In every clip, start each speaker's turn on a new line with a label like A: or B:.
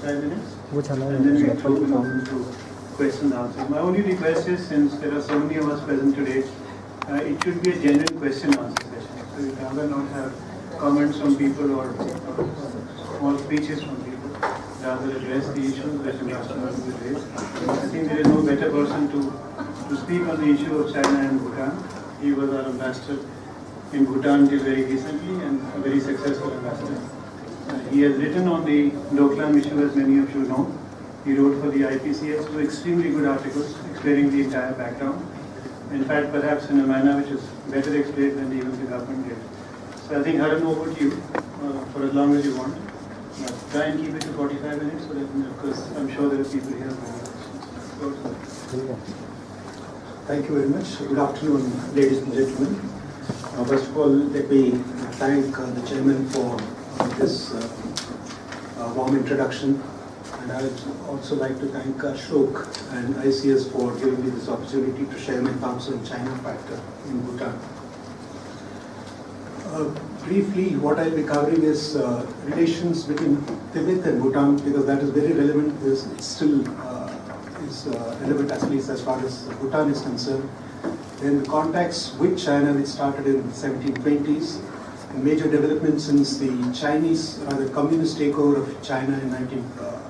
A: 45 minutes, and then we will open to questions and answers. My only request is, since there are so many of us present today, it should be a genuine question and answer session. So we'd rather not have comments from people or small speeches from people, rather address the issues which the customer will raise. I think there is no better person to speak on the issue of China and Bhutan. He was our ambassador in Bhutan until very recently, and a very successful ambassador. He has written on the Doklam issue, as many of you know. He wrote for the IPCS 2 extremely good articles explaining the entire background. In fact, perhaps in a manner which is better explained than even the government did. So I think, Haran, over to you for as long as you want. Try and keep it to 45 minutes, so that, because I'm sure there are people here who have questions.
B: Thank you very much. Good afternoon, ladies and gentlemen. First of all, let me thank the chairman for this warm introduction. And I would also like to thank Ashok and ICS for giving me this opportunity to share my thoughts on China factor in Bhutan. Briefly, what I'll be covering is relations between Tibet and Bhutan, because that is very relevant. It still is relevant, at least as far as Bhutan is concerned. Then the contacts with China, which started in the 1720s, and major developments since the Chinese, rather communist takeover of China in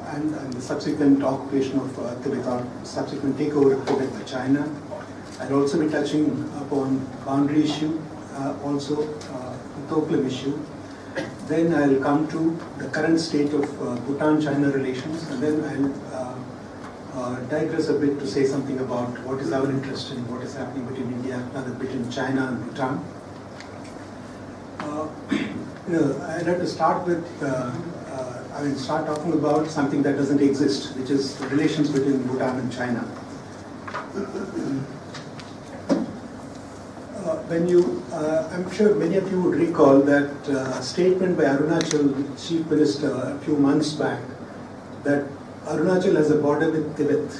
B: and the subsequent occupation of Tibet, or subsequent takeover of Tibet by China. I'll also be touching upon boundary issue, also the Doklam issue. Then I'll come to the current state of Bhutan-China relations, and then I'll digress a bit to say something about what is our interest in what is happening between India, rather between China and Bhutan. I'd like to start with, start talking about something that doesn't exist, which is the relations between Bhutan and China. I'm sure many of you would recall that statement by Arunachal Chief Minister a few months back, that Arunachal has a border with Tibet.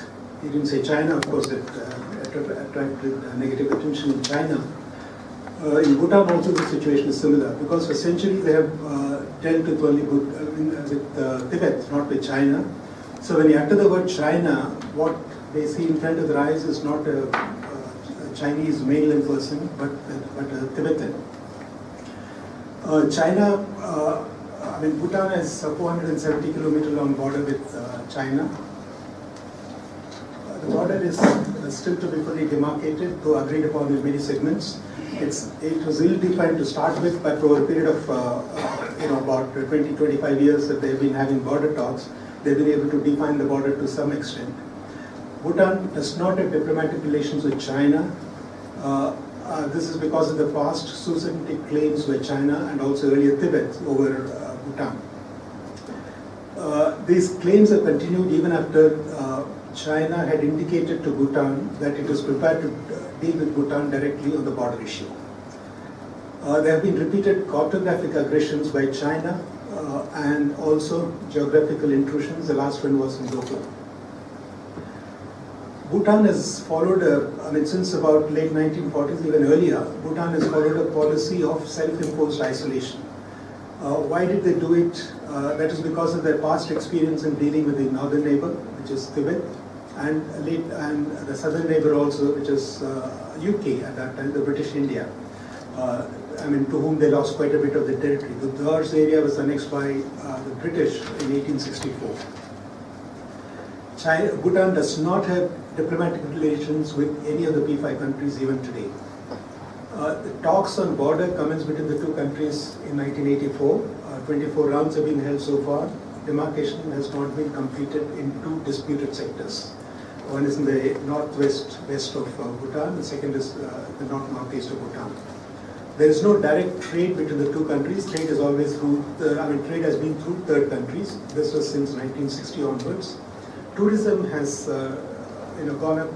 B: He didn't say China, of course, it attracted negative attention in China. In Bhutan also the situation is similar, because for centuries they have dealt with only with Tibet, not with China. So when you utter the word China, what they see in front of their eyes is not a Chinese mainland person, but a Tibetan. Bhutan has a 470 kilometer long border with China. The border is still to be fully demarcated, though agreed upon in many segments. It was ill-defined to start with, but over a period of about 20-25 years that they've been having border talks, they've been able to define the border to some extent. Bhutan does not have diplomatic relations with China. This is because of the past suzerainty claims by China and also earlier Tibet over Bhutan. These claims have continued even after China had indicated to Bhutan that it was prepared to deal with Bhutan directly on the border issue. There have been repeated cartographic aggressions by China and also geographical intrusions. The last one was in Doklam. Bhutan has followed since about late 1940s, even earlier, Bhutan has followed a policy of self-imposed isolation. Why did they do it? That is because of their past experience in dealing with the northern neighbor, which is Tibet, and the southern neighbor also, which is UK at that time, the British India, to whom they lost quite a bit of the territory. The Dars area was annexed by the British in 1864. Bhutan does not have diplomatic relations with any of the P5 countries even today. The talks on border commenced between the two countries in 1984. 24 rounds have been held so far. Demarcation has not been completed in two disputed sectors. One is in the northwest of Bhutan, the second is the northeast of Bhutan. There is no direct trade between the two countries. Trade is always through, trade has been through third countries. This was since 1960 onwards. Tourism has gone up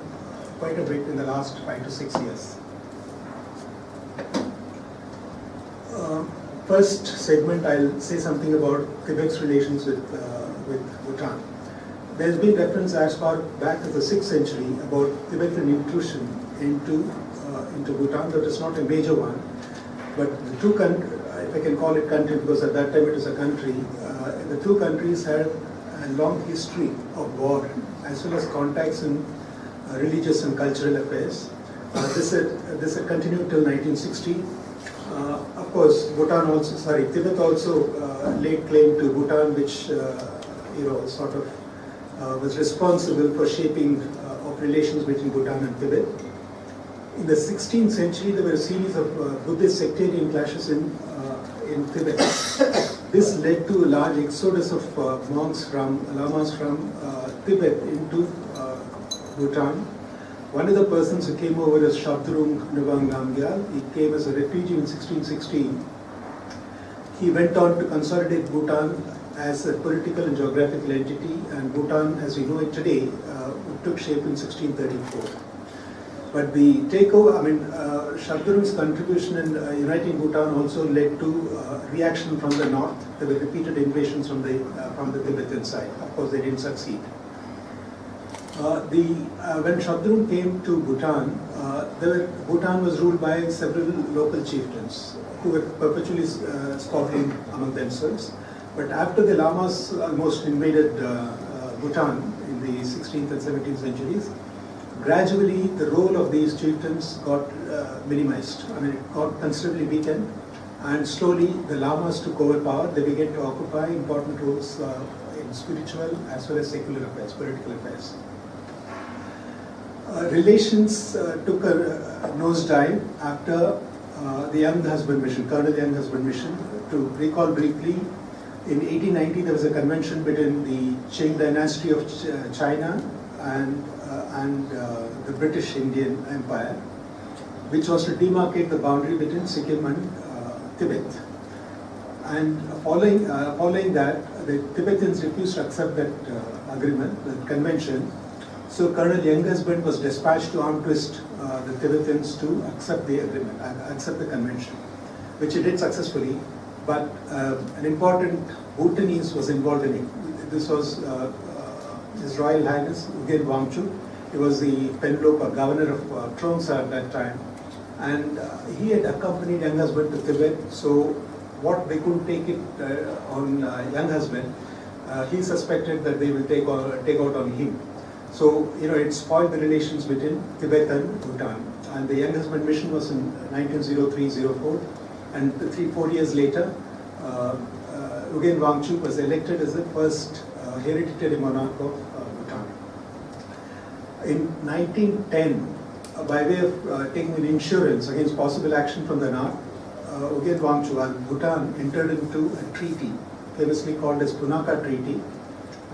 B: quite a bit in the last 5 to 6 years. First segment, I'll say something about Tibet's relations with Bhutan. There's been reference as far back as the 6th century about Tibetan intrusion into Bhutan. That is not a major one, but the two countries, if I can call it country, because at that time it was a country, the two countries had and long history of war, as well as contacts in religious and cultural affairs. This had continued till 1960. Of course, Tibet also laid claim to Bhutan, which was responsible for shaping of relations between Bhutan and Tibet. In the 16th century, there were a series of Buddhist sectarian clashes in Tibet. This led to a large exodus of lamas from Tibet into Bhutan. One of the persons who came over is Shabdrung Ngawang Namgyal. He came as a refugee in 1616. He went on to consolidate Bhutan as a political and geographical entity, and Bhutan, as we know it today, took shape in 1634. But the takeover, Shabdrung's contribution in uniting Bhutan also led to reaction from the north. There were repeated invasions from the Tibetan side. Of course, they didn't succeed. When Shabdrung came to Bhutan, Bhutan was ruled by several local chieftains who were perpetually squabbling among themselves. But after the Lamas almost invaded Bhutan in the 16th and 17th centuries, gradually the role of these chieftains got minimized. It got considerably weakened, and slowly the Lamas took over power. They began to occupy important roles in spiritual as well as secular affairs, political affairs. Relations took a nosedive after the Young Husband Mission, Colonel Young Husband Mission. To recall briefly, in 1890 there was a convention between the Qing dynasty of China and the British Indian Empire, which was to demarcate the boundary between Sikkim and Tibet. And following that, the Tibetans refused to accept that agreement, the convention. So Colonel Young Husband was dispatched to arm twist the Tibetans to accept the agreement, accept the convention, which he did successfully. But an important Bhutanese was involved in it. This was His Royal Highness Ugyen Wangchuck. He was the Penlopa, governor of Tromsø at that time. And he had accompanied Young Husband to Tibet. So what they couldn't take it on Young Husband, he suspected that they will take out on him. So, it spoiled the relations between Tibet and Bhutan. And the Young Husband mission was in 1903-04. And 3-4 years later, Ugyen Wangchuck was elected as the first hereditary monarch of Bhutan. In 1910, by way of taking an insurance against possible action from the north, Ugyen Wangchuck and Bhutan entered into a treaty, famously called as Punakha Treaty,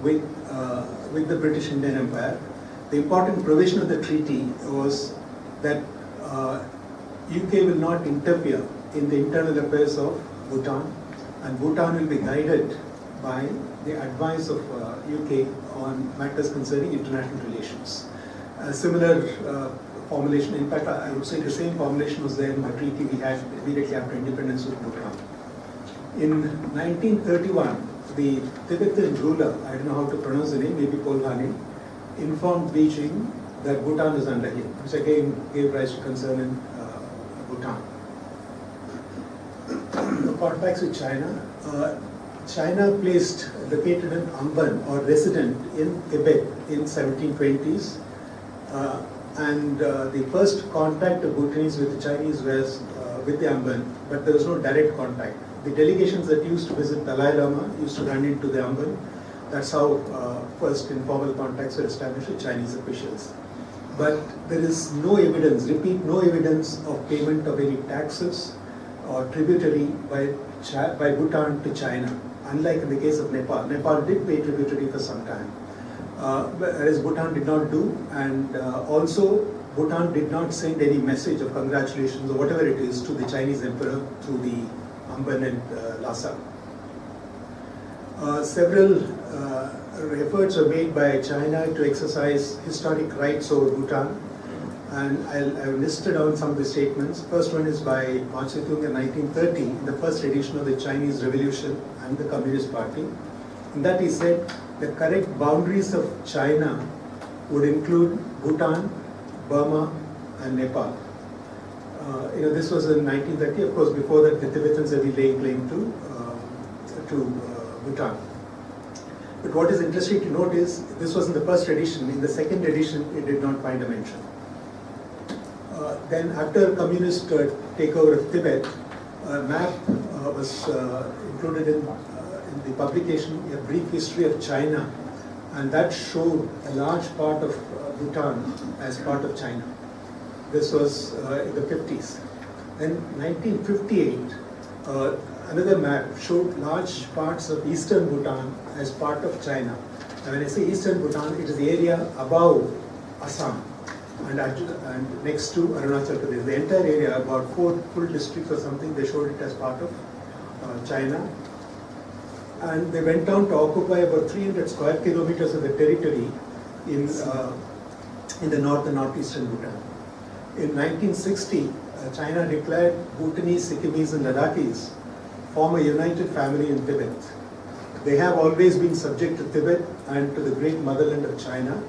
B: with the British Indian Empire. The important provision of the treaty was that UK will not interfere in the internal affairs of Bhutan, and Bhutan will be guided by the advice of UK on matters concerning international relations. A similar formulation, in fact, I would say the same formulation was there in the treaty we had immediately after independence of Bhutan. In 1931, the Tibetan ruler, I don't know how to pronounce the name, maybe Polhani, informed Beijing that Bhutan is under him, which again gave rise to concern in Bhutan. The contacts with China. China placed located in Amban or resident in Tibet in 1720s, and the first contact of Bhutanese with the Chinese was with the Amban, but there was no direct contact. The delegations that used to visit Dalai Lama used to run into the Amban. That's how first informal contacts were established with Chinese officials. But there is no evidence, no evidence of payment of any taxes or tributary by Bhutan to China, unlike in the case of Nepal. Nepal did pay tributary for some time, whereas Bhutan did not do, and also Bhutan did not send any message of congratulations or whatever it is to the Chinese emperor through the Amban and Lhasa. Several efforts were made by China to exercise historic rights over Bhutan, and I've listed down some of the statements. First one is by Mao Zedong in 1930, in the first edition of the Chinese Revolution and the Communist Party. In that he said the correct boundaries of China would include Bhutan, Burma, and Nepal. This was in 1930. Of course, before that, the Tibetans had been laying claim to Bhutan. But what is interesting to note is, this was in the first edition. In the second edition, it did not find a mention. Then after communist takeover of Tibet, a map was included in the publication, A Brief History of China, and that showed a large part of Bhutan as part of China. This was in the 50s. Then 1958, another map showed large parts of eastern Bhutan as part of China. And when I say eastern Bhutan, it is the area above Assam and next to Arunachal Pradesh. The entire area, about 4 full districts or something, they showed it as part of China. And they went down to occupy about 300 square kilometers of the territory in the north and northeastern Bhutan. In 1960, China declared Bhutanese, Sikkimese and Ladakhis form a united family in Tibet. They have always been subject to Tibet and to the great motherland of China.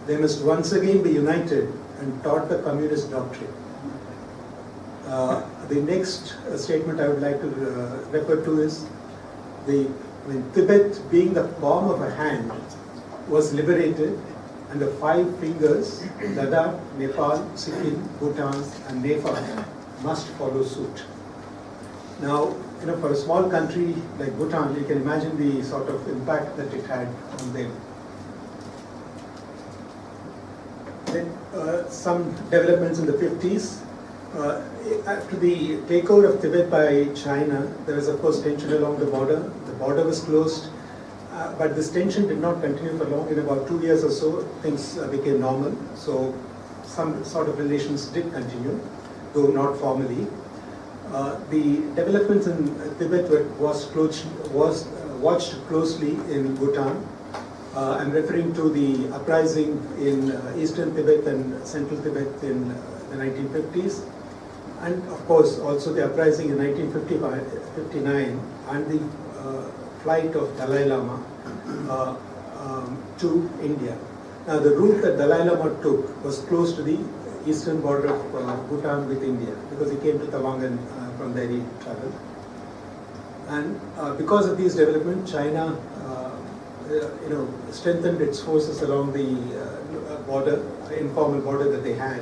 B: They must once again be united and taught the communist doctrine. The next statement I would like to refer to is Tibet, being the palm of a hand, was liberated, and the 5 fingers, Ladakh, Nepal, Sikkim, Bhutan and Nepal, must follow suit. Now, for a small country like Bhutan, you can imagine the sort of impact that it had on them. Then some developments in the 50s. After the takeover of Tibet by China, there was of course tension along the border. The border was closed, but this tension did not continue for long. In about 2 years or so, things became normal. So some sort of relations did continue, though not formally. The developments in Tibet was watched closely in Bhutan. I'm referring to the uprising in eastern Tibet and central Tibet in the 1950s, and of course also the uprising in 1959 and the flight of Dalai Lama to India. Now the route that Dalai Lama took was close to the eastern border of Bhutan with India, because he came to Tawang and from there he traveled. And because of these developments, China strengthened its forces along the border, informal border that they had.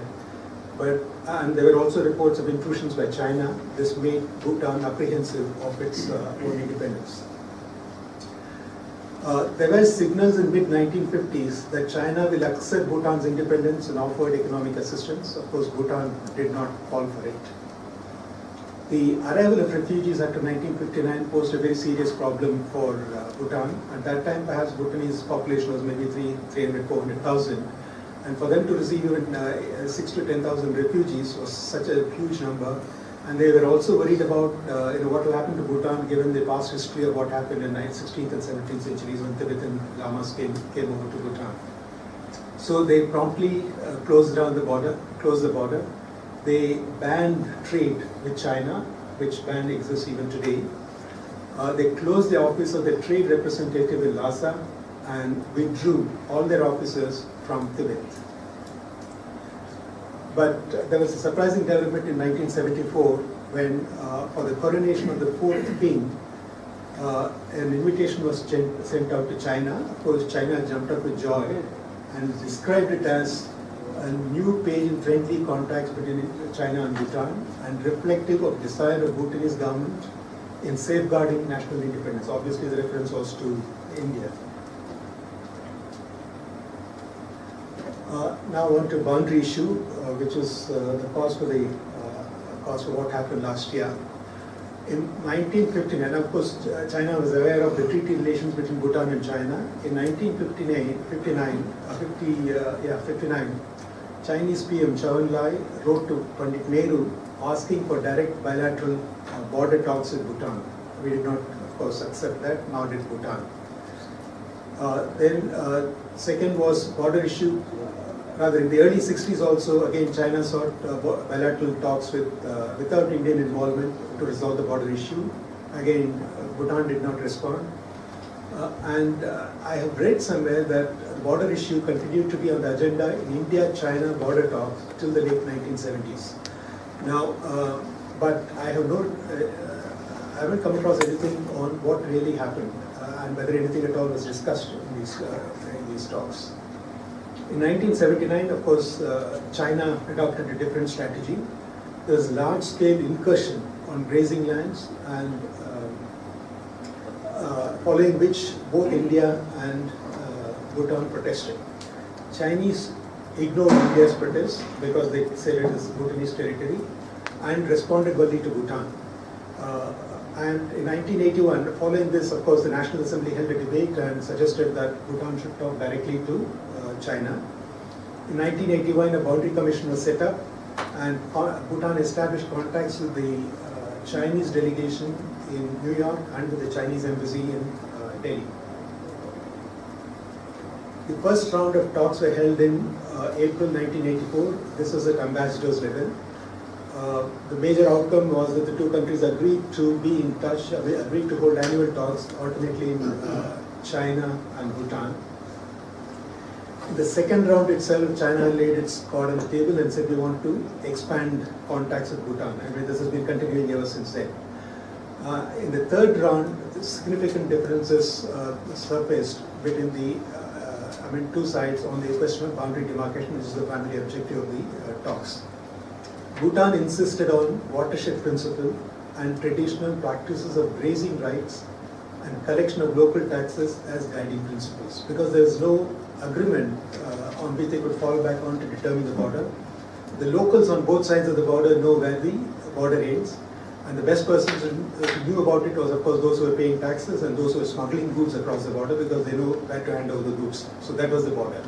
B: And there were also reports of intrusions by China. This made Bhutan apprehensive of its own independence. There were signals in mid-1950s that China will accept Bhutan's independence and offered economic assistance. Of course, Bhutan did not fall for it. The arrival of refugees after 1959 posed a very serious problem for Bhutan. At that time, perhaps Bhutanese population was maybe 300, 400,000. And for them to receive even 6 to 10,000 refugees was such a huge number. And they were also worried about what will happen to Bhutan given the past history of what happened in the 16th and 17th centuries when Tibetan Lamas came over to Bhutan. So they promptly closed the border. They banned trade with China, which ban exists even today. They closed the office of the trade representative in Lhasa and withdrew all their officers from Tibet. But there was a surprising development in 1974 when, for the coronation of the 4th king, an invitation was sent out to China. Of course, China jumped up with joy and described it as a new page in friendly contacts between China and Bhutan and reflective of desire of Bhutanese government in safeguarding national independence. Obviously, the reference was to India. Now on to boundary issue, which is the cause for what happened last year. In 1959, and of course China was aware of the treaty relations between Bhutan and China. In 1959, Chinese PM Zhou Enlai wrote to Pandit Nehru asking for direct bilateral border talks with Bhutan. We did not, of course, accept that, nor did Bhutan. Then second was border issue. Rather, in the early 60s also, again, China sought bilateral talks without Indian involvement to resolve the border issue. Again, Bhutan did not respond. And I have read somewhere that the border issue continued to be on the agenda in India-China border talks till the late 1970s. Now, but I haven't come across anything on what really happened. and whether anything at all was discussed in these talks. In 1979, of course, China adopted a different strategy. There was large-scale incursion on grazing lands, and following which both India and Bhutan protested. Chinese ignored India's protest because they said it is Bhutanese territory and responded only to Bhutan. And in 1981, following this, of course, the National Assembly held a debate and suggested that Bhutan should talk directly to China. In 1981, a boundary commission was set up, and Bhutan established contacts with the Chinese delegation in New York and with the Chinese embassy in Delhi. The first round of talks were held in April 1984. This was at ambassador's level. The major outcome was that the two countries agreed to be in touch, agreed to hold annual talks alternately in China and Bhutan. In the second round itself, China laid its card on the table and said we want to expand contacts with Bhutan. I mean, this has been continuing ever since then. In the third round, significant differences surfaced between the two sides on the question of boundary demarcation, which is the primary objective of the talks. Bhutan insisted on watershed principle and traditional practices of grazing rights and collection of local taxes as guiding principles, because there is no agreement on which they could fall back on to determine the border. The locals on both sides of the border know where the border ends, and the best persons who knew about it was, of course, those who were paying taxes and those who were smuggling goods across the border, because they know where to hand over the goods. So that was the border.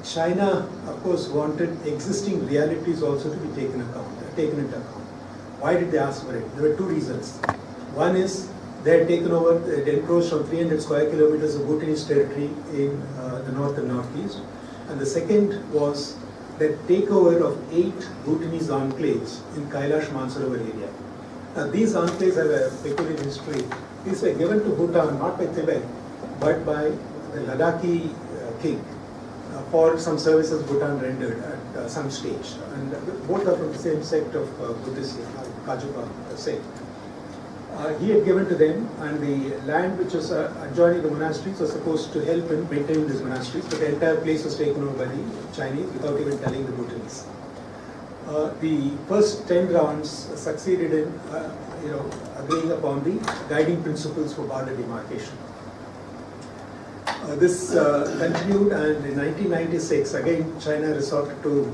B: China, of course, wanted existing realities also to be taken into account. Why did they ask for it? There were two reasons. One is they had taken over, they had encroached on 300 square kilometers of Bhutanese territory in the north and northeast. And the second was the takeover of 8 Bhutanese enclaves in Kailash Mansarovar area. Now these enclaves have a peculiar history. These were given to Bhutan not by Tibet, but by the Ladakhi king for some services Bhutan rendered at some stage. And both are from the same sect of Buddhist, Kajupa sect. He had given to them, and the land which was adjoining the monasteries was supposed to help in maintaining these monasteries, but the entire place was taken over by the Chinese without even telling the Bhutanese. The first 10 rounds succeeded in agreeing upon the guiding principles for border demarcation. This continued, and in 1996, again, China resorted to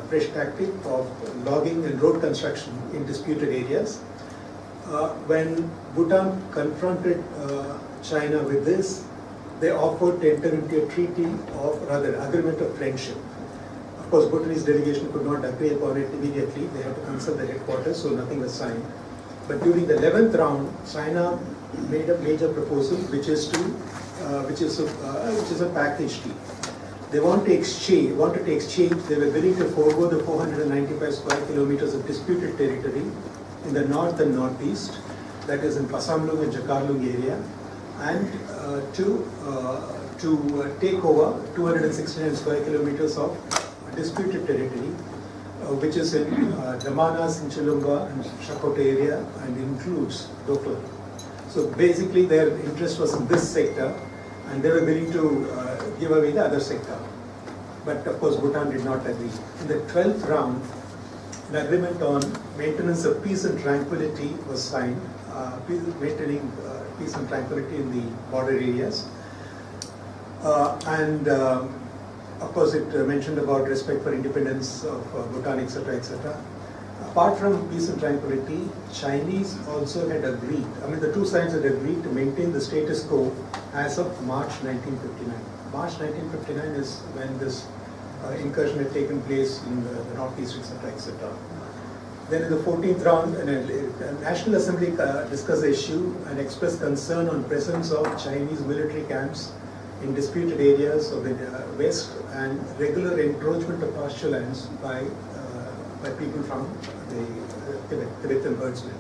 B: fresh tactic of logging and road construction in disputed areas. When Bhutan confronted China with this, they offered to enter into a treaty of, rather, agreement of friendship. Of course, Bhutanese delegation could not agree upon it immediately. They had to consult the headquarters, so nothing was signed. But during the 11th round, China made a major proposal, which is a package deal. They wanted to exchange. They were willing to forego the 495 square kilometers of disputed territory in the north and northeast, that is in Pasamlung and Jakarlung area, and to take over 269 square kilometers of disputed territory, which is in Damanas, in Chilunga and Shakota area, and includes Doklam. So basically their interest was in this sector, and they were willing to give away the other sector. But of course Bhutan did not agree. In the 12th round, an agreement on maintenance of peace and tranquility was signed, maintaining peace and tranquility in the border areas. Of course it mentioned about respect for independence of Bhutan, etc., etc. Apart from peace and tranquility, Chinese also had agreed, the two sides had agreed to maintain the status quo as of March 1959. March 1959 is when this incursion had taken place in the northeast, etc., etc. Then in the 14th round, the National Assembly discussed the issue and expressed concern on presence of Chinese military camps in disputed areas of the west and regular encroachment of pasture lands by people from the Tibetan herdsmen.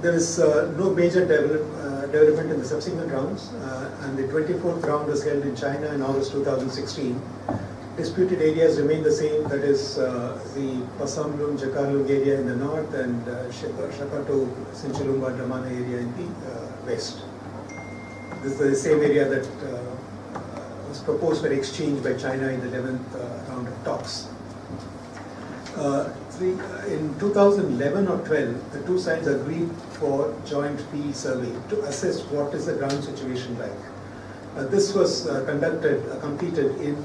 B: There is no major development in the subsequent rounds, and the 24th round was held in China in August 2016. disputed areas remain the same, that is the Pasamlung, Jakarlung area in the north and Shakato, Sinchalumba, Dramana area in the west. This is the same area that was proposed for exchange by China in the 11th round of talks. In 2011 or 12, the two sides agreed for joint field survey to assess what is the ground situation like. This was completed in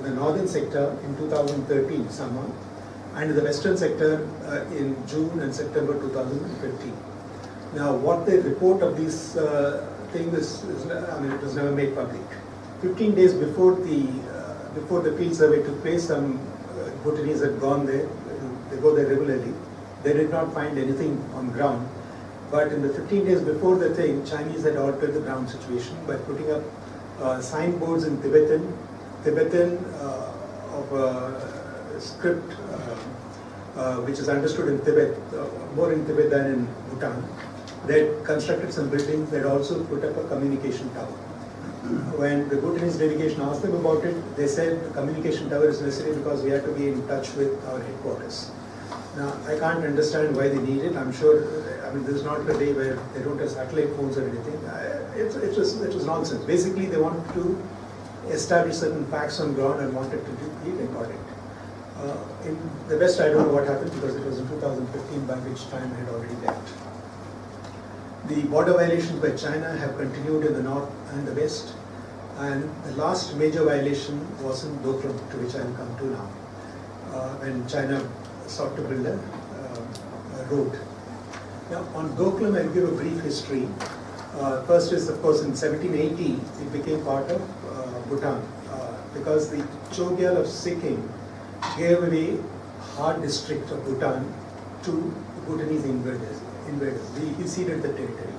B: the northern sector in 2013 summer, and in the western sector in June and September 2015. Now, what the report of these thing is, it was never made public. 15 days before the field survey took place, some Bhutanese had gone there. They go there regularly. They did not find anything on ground. But in the 15 days before the thing, Chinese had altered the ground situation by putting up signboards in Tibetan of a script which is understood in Tibet, more in Tibet than in Bhutan. They had constructed some buildings. They had also put up a communication tower. When the Bhutanese delegation asked them about it, they said the communication tower is necessary because we have to be in touch with our headquarters. Now, I can't understand why they need it. I'm sure, this is not a day where they don't have satellite phones or anything. It was nonsense. Basically, they wanted to establish certain facts on ground and wanted to be recorded. In the West, I don't know what happened because it was in 2015, by which time I had already left. The border violations by China have continued in the north and the west, and the last major violation was in Doklam, to which I will come to now, when China sought to build a road. Now, on Doklam, I will give a brief history. First is, of course, in 1780, it became part of Bhutan, because the Chogyal of Sikkim gave away Har district of Bhutan to Bhutanese invaders. He ceded the territory.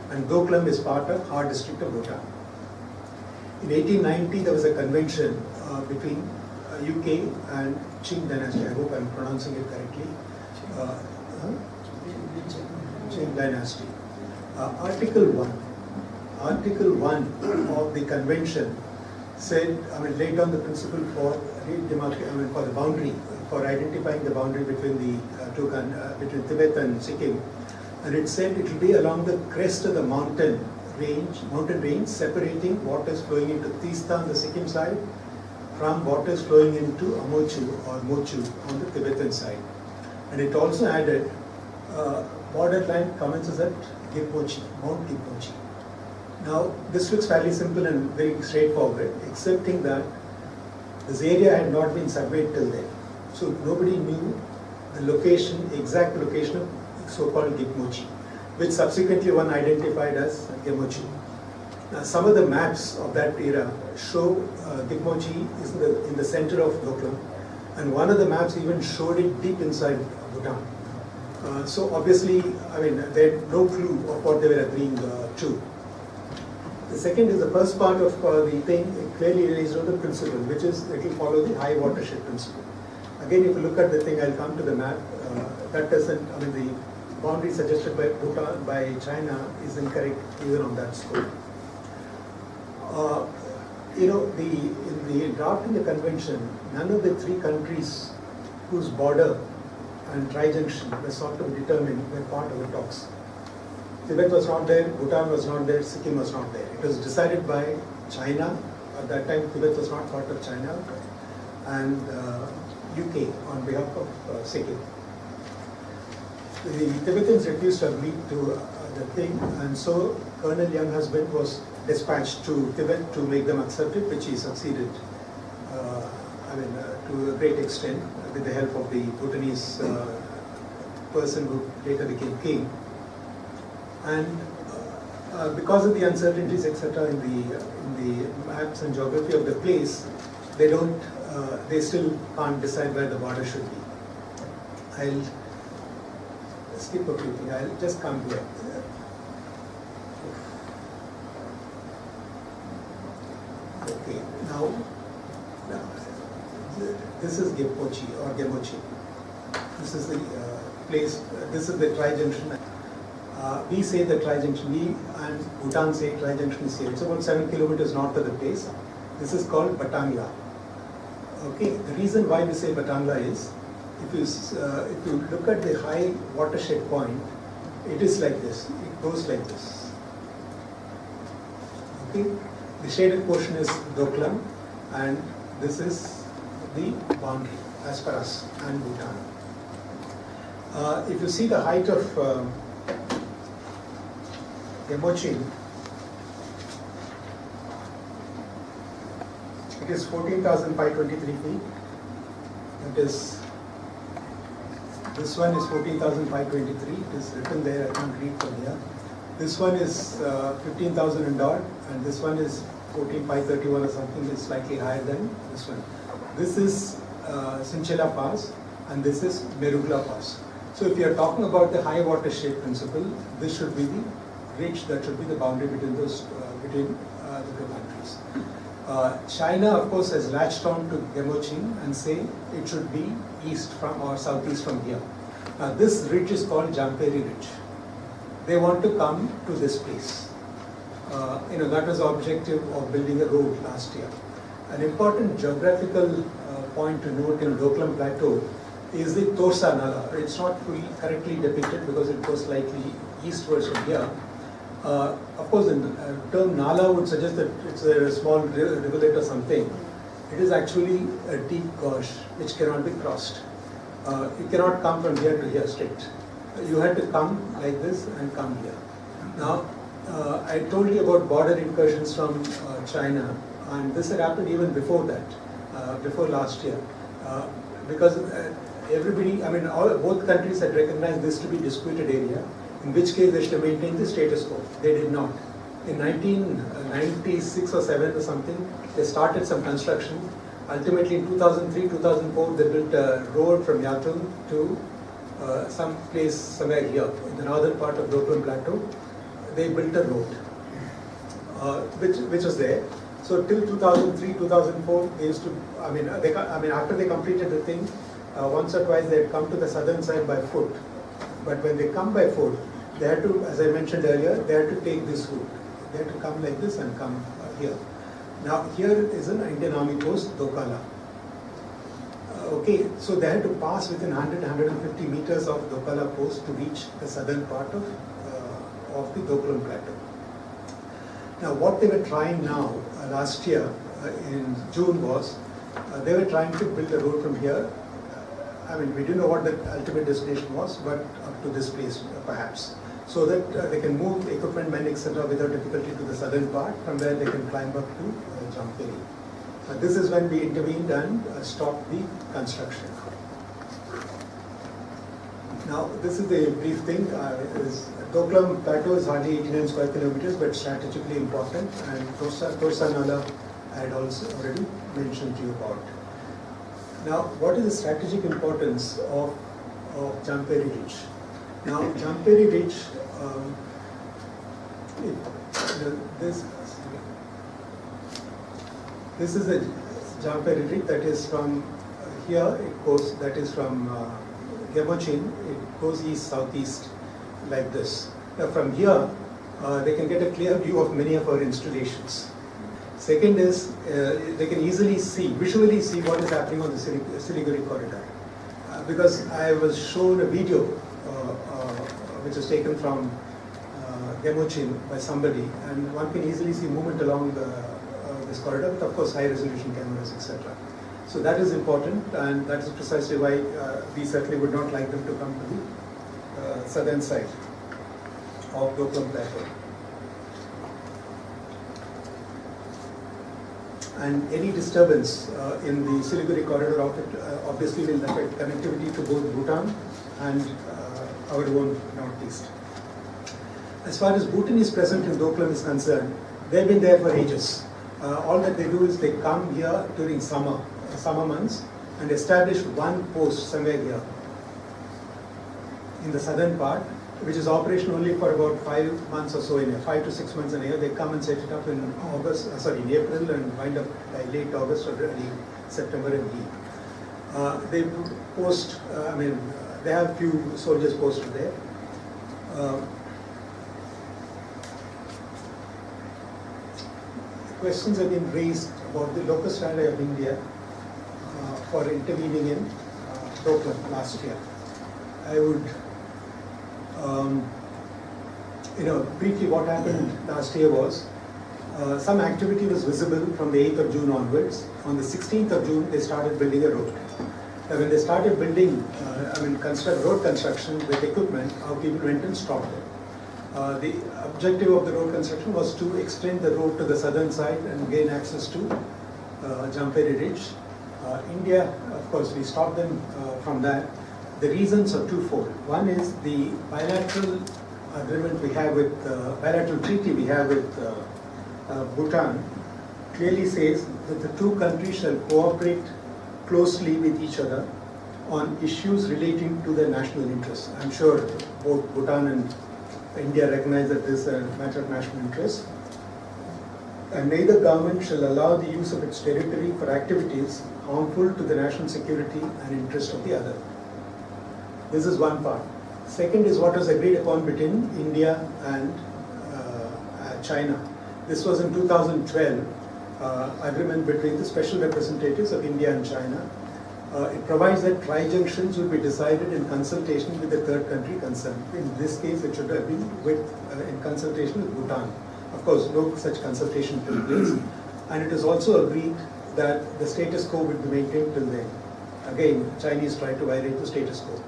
B: And Doklam is part of Har district of Bhutan. In 1890, there was a convention between UK and Qing dynasty. I hope I'm pronouncing it correctly. Qing dynasty. Article 1 of the convention said, laid down the principle for for the boundary, for identifying the boundary between the between Tibet and Sikkim. And it said it will be along the crest of the mountain range, separating waters flowing into Tista on the Sikkim side from waters flowing into Amochu or Mochu on the Tibetan side. And it also added borderline commences at Gipmochi, Mount Gipmochi. Now, this looks fairly simple and very straightforward, excepting that this area had not been surveyed till then. So nobody knew the location, exact location of so-called Gipmochi, which subsequently one identified as Gemochi. Now, some of the maps of that era show Gipmochi is in the center of Doklam, and one of the maps even showed it deep inside Bhutan. So obviously, they had no clue of what they were agreeing to. The second is the first part of the thing, it clearly relates on the principle, which is it will follow the high watershed principle. Again, if you look at the thing, I'll come to the map. That doesn't, the boundary suggested by Bhutan, by China is incorrect even on that score. In the draft in the convention, none of the three countries whose border and tri-junction were sought to be determined were part of the talks. Tibet was not there, Bhutan was not there, Sikkim was not there. It was decided by China. At that time, Tibet was not part of China, and UK on behalf of Sikkim. The Tibetans refused to agree to the thing, and so Colonel Younghusband was dispatched to Tibet to make them accept it, which he succeeded, to a great extent, with the help of the Bhutanese person who later became king. And because of the uncertainties, etc., in the maps and geography of the place, they still can't decide where the border should be. I'll skip a few things. I'll just come here. Okay, now this is Gipmochi or Gemochi. This is the place. This is the tri-junction. We say the tri-junction. We and Bhutan say tri-junction is here. It's about 7 kilometers north of the place. This is called Batangla. Okay, the reason why we say Batangla is, if you look at the high watershed point, it is like this. It goes like this. Okay, the shaded portion is Doklam, and this is the boundary as per us and Bhutan. If you see the height of Gemochin, it is 14,523 feet. It is, this one is 14,523. It is written there, I can't read from here. This one is 15,000 and odd, and this one is 14,531 or something, is slightly higher than this one. This is Sinchela Pass, and this is Merugla Pass. So if you are talking about the high watershed principle, this should be the ridge that should be the boundary between those the two countries. China, of course, has latched on to Gemochin and say it should be east from or southeast from here. Now this ridge is called Jamperi Ridge. They want to come to this place. That was the objective of building a road last year. An important geographical point to note in Doklam Plateau is the Torsa Nala. It's not fully correctly depicted because it goes slightly eastwards from here. Of course, the term Nala would suggest that it's a small rivulet or something. It is actually a deep gorge which cannot be crossed. You cannot come from here to here straight. You had to come like this and come here. Now, I told you about border incursions from China, and this had happened even before that, before last year. Because everybody, both countries had recognized this to be disputed area, in which case they should maintain the status quo. They did not. In 1996 or 7 or something, they started some construction. Ultimately in 2003, 2004, they built a road from Yatung to some place somewhere here, in the northern part of Doklam Plateau. They built a road, which was there. So till 2003, 2004, they used to, after they completed the thing, once or twice they had come to the southern side by foot. But when they come by foot, they had to, as I mentioned earlier, they had to take this route. They had to come like this and come here. Now here is an Indian Army post, Dokala. Okay, so they had to pass within 100-150 meters of Dokala post to reach the southern part of the Doklam Plateau. Now what they were trying now, last year in June was, they were trying to build a road from here. We didn't know what the ultimate destination was, but up to this place perhaps. So that they can move equipment, men, etc. without difficulty to the southern part, from where they can climb up to Jamperi. This is when we intervened and stopped the construction. Now this is the brief thing. Doklam Plateau is hardly 89 square kilometers, but strategically important, and Torsa Nala I had also already mentioned to you about. Now, what is the strategic importance of Jamperi Ridge? Now, Jamperi Ridge, this is the Jamperi Ridge that is from here. It goes, that is from Gemochin. It goes east-southeast like this. Now, from here, they can get a clear view of many of our installations. Second is, they can easily see, visually see what is happening on the Siliguri corridor. Because I was shown a video which was taken from Gemochin by somebody, and one can easily see movement along this corridor with, of course, high resolution cameras, etc. So that is important, and that is precisely why we certainly would not like them to come to the southern side of Doklam Plateau. And any disturbance in the Siliguri corridor of it obviously will affect connectivity to both Bhutan and our own northeast. As far as Bhutanese present in Doklam is concerned, they've been there for ages. All that they do is they come here during summer months, and establish one post somewhere here in the southern part, which is operational only for about 5 months or so in a year, 5 to 6 months in a year. They come and set it up in in April, and wind up by late August or early September and leave. They post, they have few soldiers posted there. Questions have been raised about the locus standi of India. for intervening in Doklam last year. I would, briefly what happened last year was some activity was visible from the 8th of June onwards. On the 16th of June, they started building a road. Now, when they started building, road construction with equipment, our people went and stopped them. The objective of the road construction was to extend the road to the southern side and gain access to Jamperi Ridge. India, of course, we stopped them from that. The reasons are twofold. One is the bilateral agreement we have with, bilateral treaty we have with Bhutan clearly says that the two countries shall cooperate closely with each other on issues relating to their national interests. I'm sure both Bhutan and India recognize that this is a matter of national interest. And neither government shall allow the use of its territory for activities harmful to the national security and interest of the other. This is one part. Second is what was agreed upon between India and China. This was in 2012, agreement between the special representatives of India and China. It provides that tri-junctions will be decided in consultation with the third country concerned. In this case, it should have been in consultation with Bhutan. Of course, no such consultation took place. And it is also agreed that the status quo will be maintained till then. Again, Chinese try to violate the status quo.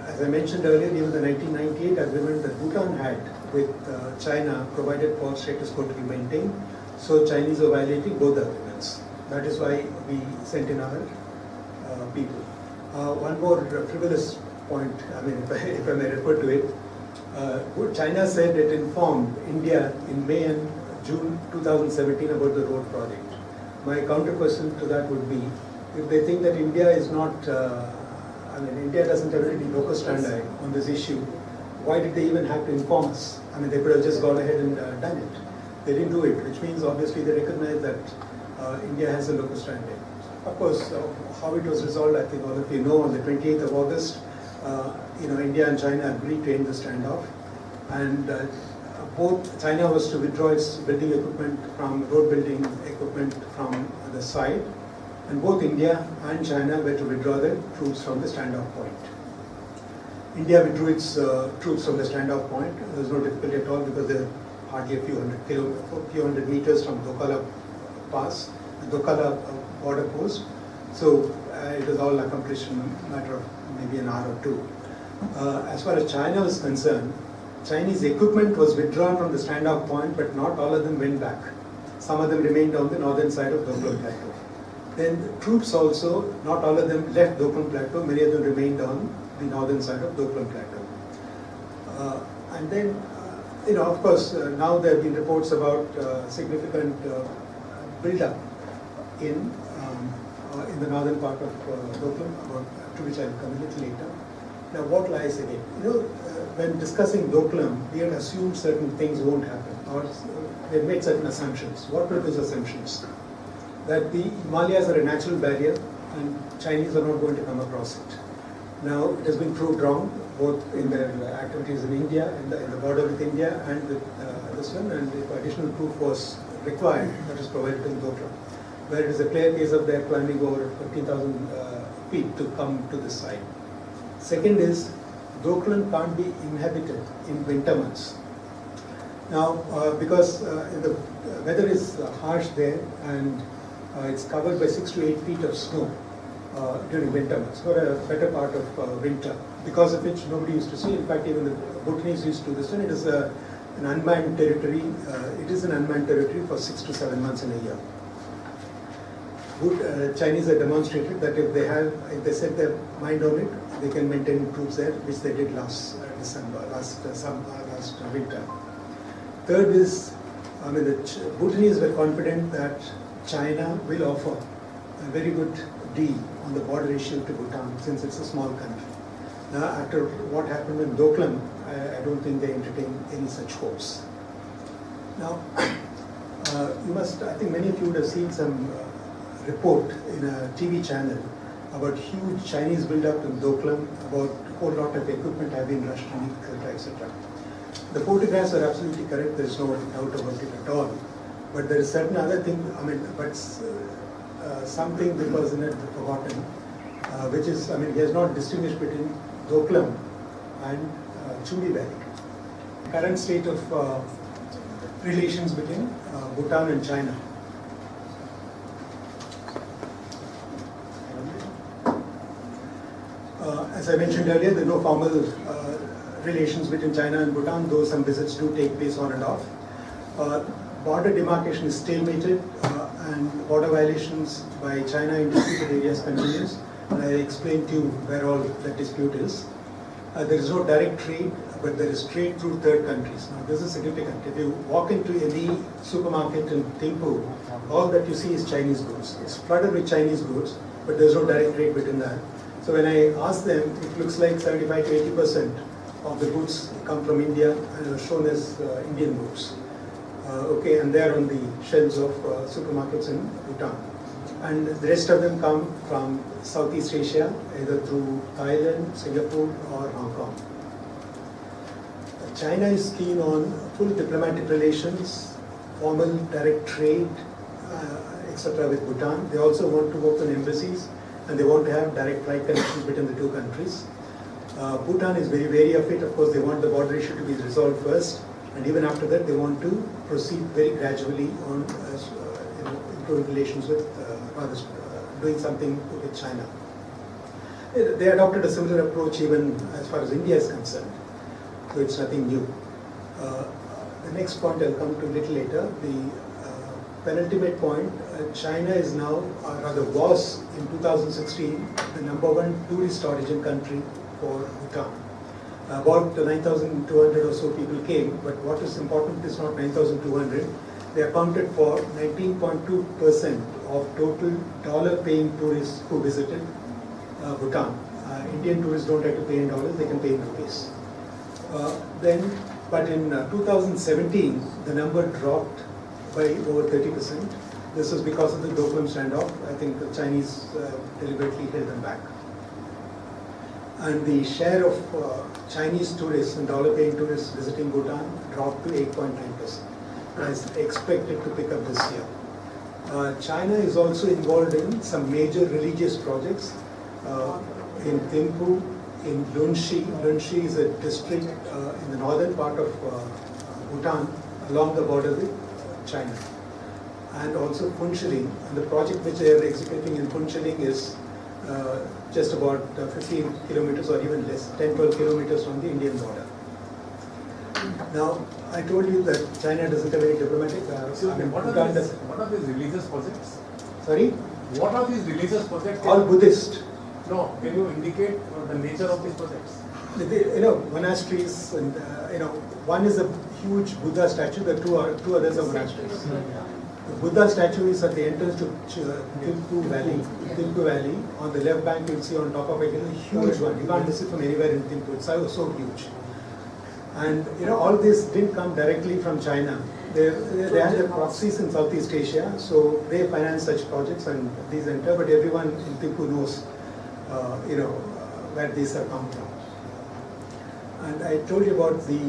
B: As I mentioned earlier, even the 1998 agreement that Bhutan had with China provided for status quo to be maintained. So Chinese are violating both the agreements. That is why we sent in our people. One more frivolous point, if I may refer to it. China said it informed India in May and June 2017 about the road project. My counter question to that would be, if they think that India is not, India doesn't have any locus standi on this issue, why did they even have to inform us? They could have just gone ahead and done it. They didn't do it, which means obviously they recognize that India has a locus standi. Of course, how it was resolved, I think all of you know, on the 28th of August, India and China agreed to end the standoff, and both China was to withdraw its building equipment from road building equipment from the side, and both India and China were to withdraw their troops from the standoff point. India withdrew its troops from the standoff point. There was no difficulty at all because they're hardly a few hundred meters from Doklam Pass, the Doklam border post. So it was all accomplished in a matter of maybe an hour or two. As far as China was concerned, Chinese equipment was withdrawn from the standoff point, but not all of them went back. Some of them remained on the northern side of Doklam Plateau. Then the troops also, not all of them left Doklam Plateau, many of them remained on the northern side of Doklam Plateau. And then, of course, now there have been reports about significant build-up in the northern part of Doklam, to which I will come a little later. Now, what lies in it? When discussing Doklam, we had assumed certain things won't happen, or we had made certain assumptions. What were those assumptions? That the Himalayas are a natural barrier, and Chinese are not going to come across it. Now, it has been proved wrong, both in their activities in India, in the border with India, and with this one, and if additional proof was required, that is provided in Doklam, where it is a clear case of their climbing over 15,000 feet to come to this side. Second is, Doklam can't be inhabited in winter months. Now, because the weather is harsh there, and it's covered by 6 to 8 feet of snow during winter months, for a better part of winter, because of which nobody used to see. In fact, even the Bhutanese used to do this, and it is an unmanned territory. It is an unmanned territory for 6 to 7 months in a year. Chinese have demonstrated that if they set their mind on it, they can maintain troops there, which they did last winter. Third is, the Bhutanese were confident that China will offer a very good deal on the border issue to Bhutan, since it's a small country. Now, after what happened in Doklam, I don't think they entertain any such hopes. Now, I think many of you would have seen some report in a TV channel about huge Chinese build-up in Doklam, about a whole lot of equipment have been rushed in, etc., etc. The photographs are absolutely correct, there is no doubt about it at all. But there is certain other thing, something the person had forgotten, which is, I mean, he has not distinguished between Doklam and Chumbi Valley. Current state of relations between Bhutan and China. As I mentioned earlier, there are no formal relations between China and Bhutan, though some visits do take place on and off. Border demarcation is stalemated and border violations by China in disputed areas continues. And I explained to you where all that dispute is. There is no direct trade, but there is trade through third countries. Now this is significant. If you walk into any supermarket in Thimphu, all that you see is Chinese goods. It's flooded with Chinese goods, but there is no direct trade between that. So when I ask them, it looks like 75 to 80% of the goods come from India and are shown as Indian goods. Okay, and they are on the shelves of supermarkets in Bhutan. And the rest of them come from Southeast Asia, either through Thailand, Singapore, or Hong Kong. China is keen on full diplomatic relations, formal direct trade, etc. with Bhutan. They also want to open embassies and they want to have direct flight connections between the two countries. Bhutan is very wary of it. Of course, they want the border issue to be resolved first, and even after that, they want to proceed very gradually on improving relations with, doing something with China. They adopted a similar approach even as far as India is concerned, so it's nothing new. The next point I'll come to a little later. The penultimate point, China is now, or rather was in 2016, the #1 tourist origin country for Bhutan. About 9,200 or so people came, but what is important is not 9,200. They accounted for 19.2% of total dollar-paying tourists who visited Bhutan. Indian tourists don't have to pay in dollars, they can pay in rupees. But in 2017, the number dropped by over 30%. This is because of the Doklam standoff. I think the Chinese deliberately held them back. And the share of Chinese tourists and dollar-paying tourists visiting Bhutan dropped to 8.9%. And is expected to pick up this year. China is also involved in some major religious projects in Thimphu, in Lunshi. Lunshi is a district in the northern part of Bhutan along the border with China. And also Phuntsholing. And the project which they are executing in Phuntsholing is just about 15 kilometers or even less, 10-12 kilometers from the Indian border. Now, I told you that China doesn't have any diplomatic...
C: what are these religious projects?
B: Sorry?
C: What are these religious projects?
B: All Buddhist.
C: No, can you indicate the nature of these projects?
B: Monasteries, and one is a huge Buddha statue, the two others are monasteries. The Buddha statue is at the entrance to Thimphu Valley. On the left bank, you'll see on top of it is a huge one. You can't visit from anywhere in Thimphu. It's so huge. And all this didn't come directly from China. They had their proxies in Southeast Asia, so they finance such projects and these enter. But everyone in Thimphu knows, where these have come from. And I told you about the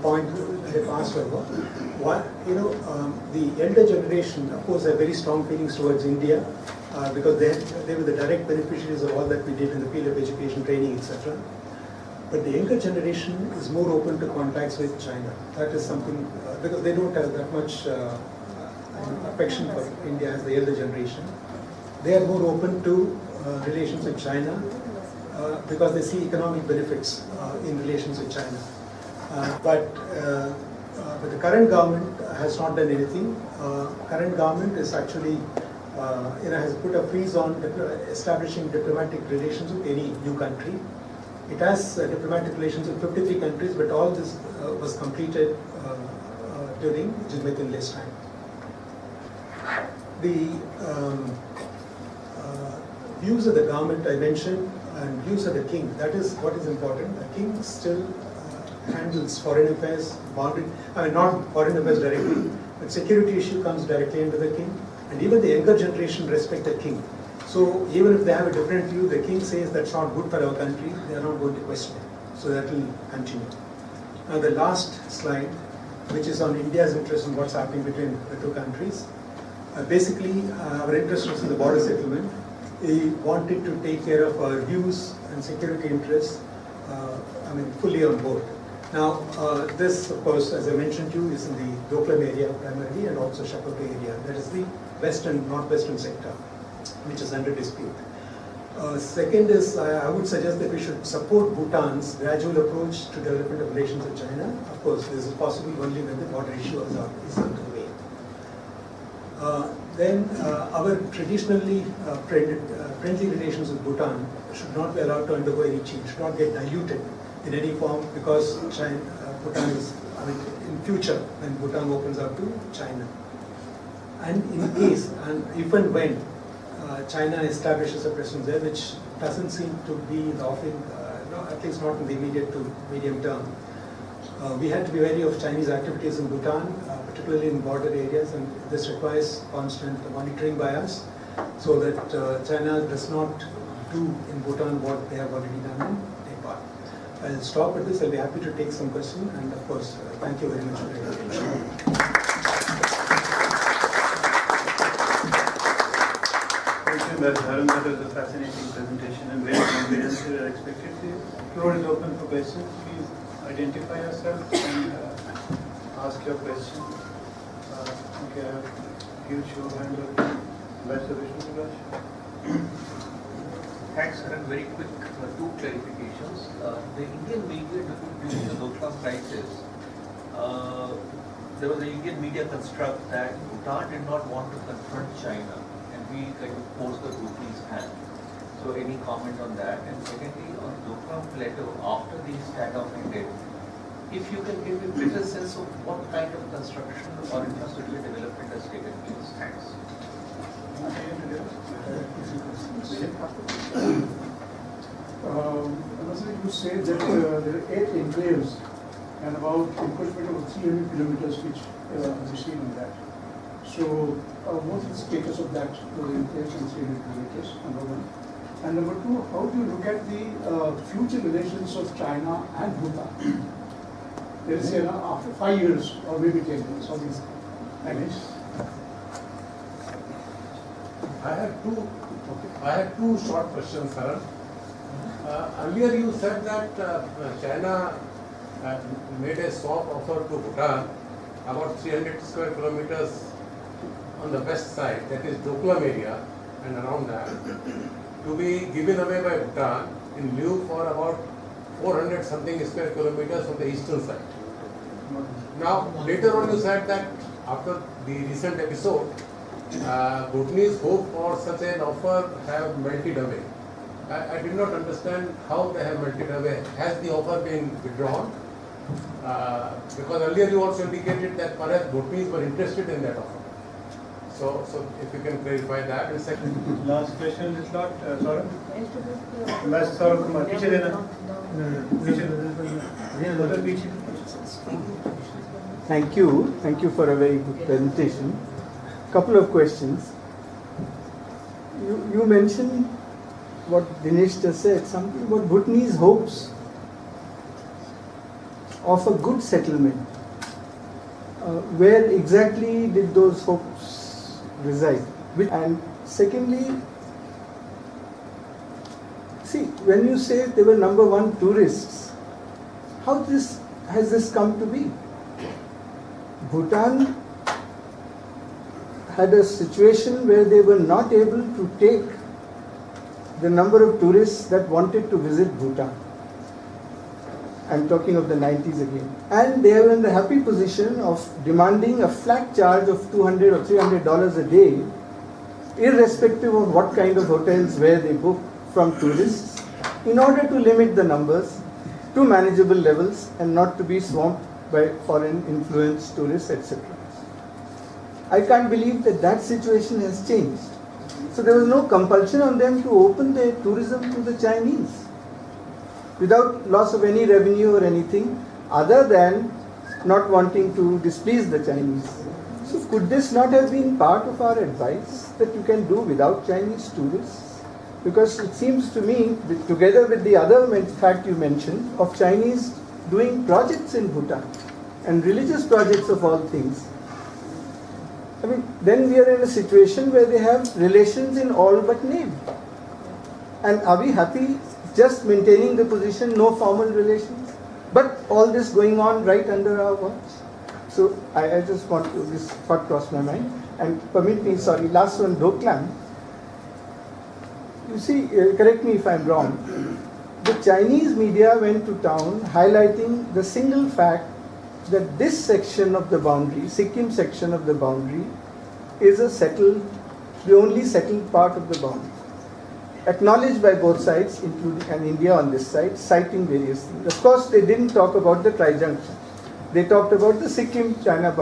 B: point that I passed over. The elder generation, of course, have very strong feelings towards India because they were the direct beneficiaries of all that we did in the field of education, training, etc. But the younger generation is more open to contacts with China. That is something, because they don't have that much affection for India as the elder generation. They are more open to relations with China because they see economic benefits in relations with China. But the current government has not done anything. Current government is actually, has put a freeze on establishing diplomatic relations with any new country. It has diplomatic relations with 53 countries, but all this was completed during Jilmetin Le's time. The views of the government I mentioned, and views of the king, that is what is important. The king still handles foreign affairs, not foreign affairs directly, but security issue comes directly into the king, and even the younger generation respect the king. So even if they have a different view, the king says that's not good for our country, they are not going to question it. So that will continue. Now the last slide, which is on India's interest in what's happening between the two countries. Basically, our interest was in the border settlement. He wanted to take care of our views and security interests, fully on board. Now, this, of course, as I mentioned to you, is in the Doklam area primarily and also Shakote area. That is the northwestern sector, which is under dispute. Second is, I would suggest that we should support Bhutan's gradual approach to development of relations with China. Of course, this is possible only when the border issue is out of the way. Then our traditionally friendly relations with Bhutan should not be allowed to undergo any change, should not get diluted in any form, because Bhutan is, in future, when Bhutan opens up to China. And in case, and if and when China establishes a presence there, which doesn't seem to be in the offing, at least not in the immediate to medium term, we have to be wary of Chinese activities in Bhutan, particularly in border areas, and this requires constant monitoring by us, so that China does not do in Bhutan what they have already done in Nepal. I'll stop at this. I'll be happy to take some questions, and of course, thank you very much for your attention.
A: Haran, that was a fascinating presentation and very comprehensive. Expected. The floor is open for questions. Please identify yourself and ask your question. Okay, I have a huge show of hands up.
D: Thanks, Haran. Very quick, two clarifications. The Indian media during the Doklam crisis, there was an Indian media construct that Bhutan did not want to confront China, and we kind of forced the Bhutanese hand. So any comment on that? And secondly, on Doklam Plateau, after the standoff ended, if you can give a better sense of what kind of construction or infrastructure development has taken place. Thanks.
E: You say that there are 8 enclaves and about encroachment of 300 kilometers which we see on that. So what is the status of that, those enclaves and 300 kilometers, number one? And number two, how do you look at the future relations of China and Bhutan? There is, after 5 years or maybe 10 years, all these things.
C: I have two short questions, Haran. Earlier you said that China made a soft offer to Bhutan about 300 square kilometers on the west side, that is Doklam area and around that, to be given away by Bhutan in lieu for about 400 something square kilometers on the eastern side. Now, later on you said that after the recent episode, Bhutanese hope for such an offer have melted away. I did not understand how they have melted away. Has the offer been withdrawn? Because earlier you also indicated that perhaps Bhutanese were interested in that offer. So if you can clarify that. And second,
A: last question is not Saurabh. Ambassador Saurabh Kumar. पीछे देना. पीछे.
F: Thank you for a very good presentation. Couple of questions. You mentioned what Dinesh just said, something about Bhutanese hopes of a good settlement. Where exactly did those hopes reside? And secondly, see, when you say they were number one tourists, how has this come to be? Bhutan had a situation where they were not able to take the number of tourists that wanted to visit Bhutan. I'm talking of the 90s again. And they were in the happy position of demanding a flat charge of $200 or $300 a day, irrespective of what kind of hotels where they book from tourists, in order to limit the numbers to manageable levels and not to be swamped by foreign influence tourists, etc. I can't believe that situation has changed. So there was no compulsion on them to open their tourism to the Chinese without loss of any revenue or anything other than not wanting to displease the Chinese. So could this not have been part of our advice that you can do without Chinese tourists? Because it seems to me, together with the other fact you mentioned of Chinese doing projects in Bhutan and religious projects of all things, I mean, then we are in a situation where they have relations in all but name. And are we happy just maintaining the position, no formal relations? But all this going on right under our watch. So I just want to, this thought crossed my mind. And permit me, sorry, last one, Doklam. You see, correct me if I'm wrong, the Chinese media went to town highlighting the single fact that this section of the boundary, Sikkim section of the boundary, is a settled, the only settled part of the boundary. Acknowledged by both sides, including and India on this side, citing various things. Of course, they didn't talk about the tri-junction. They talked about the Sikkim-China,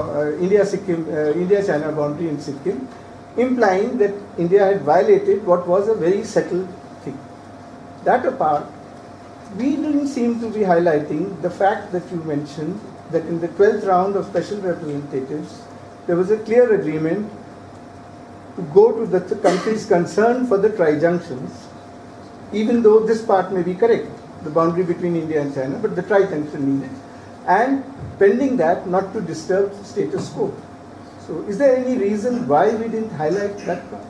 F: India-China boundary in Sikkim, implying that India had violated what was a very settled thing. That apart, we didn't seem to be highlighting the fact that you mentioned that in the 12th round of special representatives, there was a clear agreement to go to the countries concerned for the tri-junctions, even though this part may be correct, the boundary between India and China, but the tri-junction needed. And pending that, not to disturb status quo. So is there any reason why we didn't highlight that part?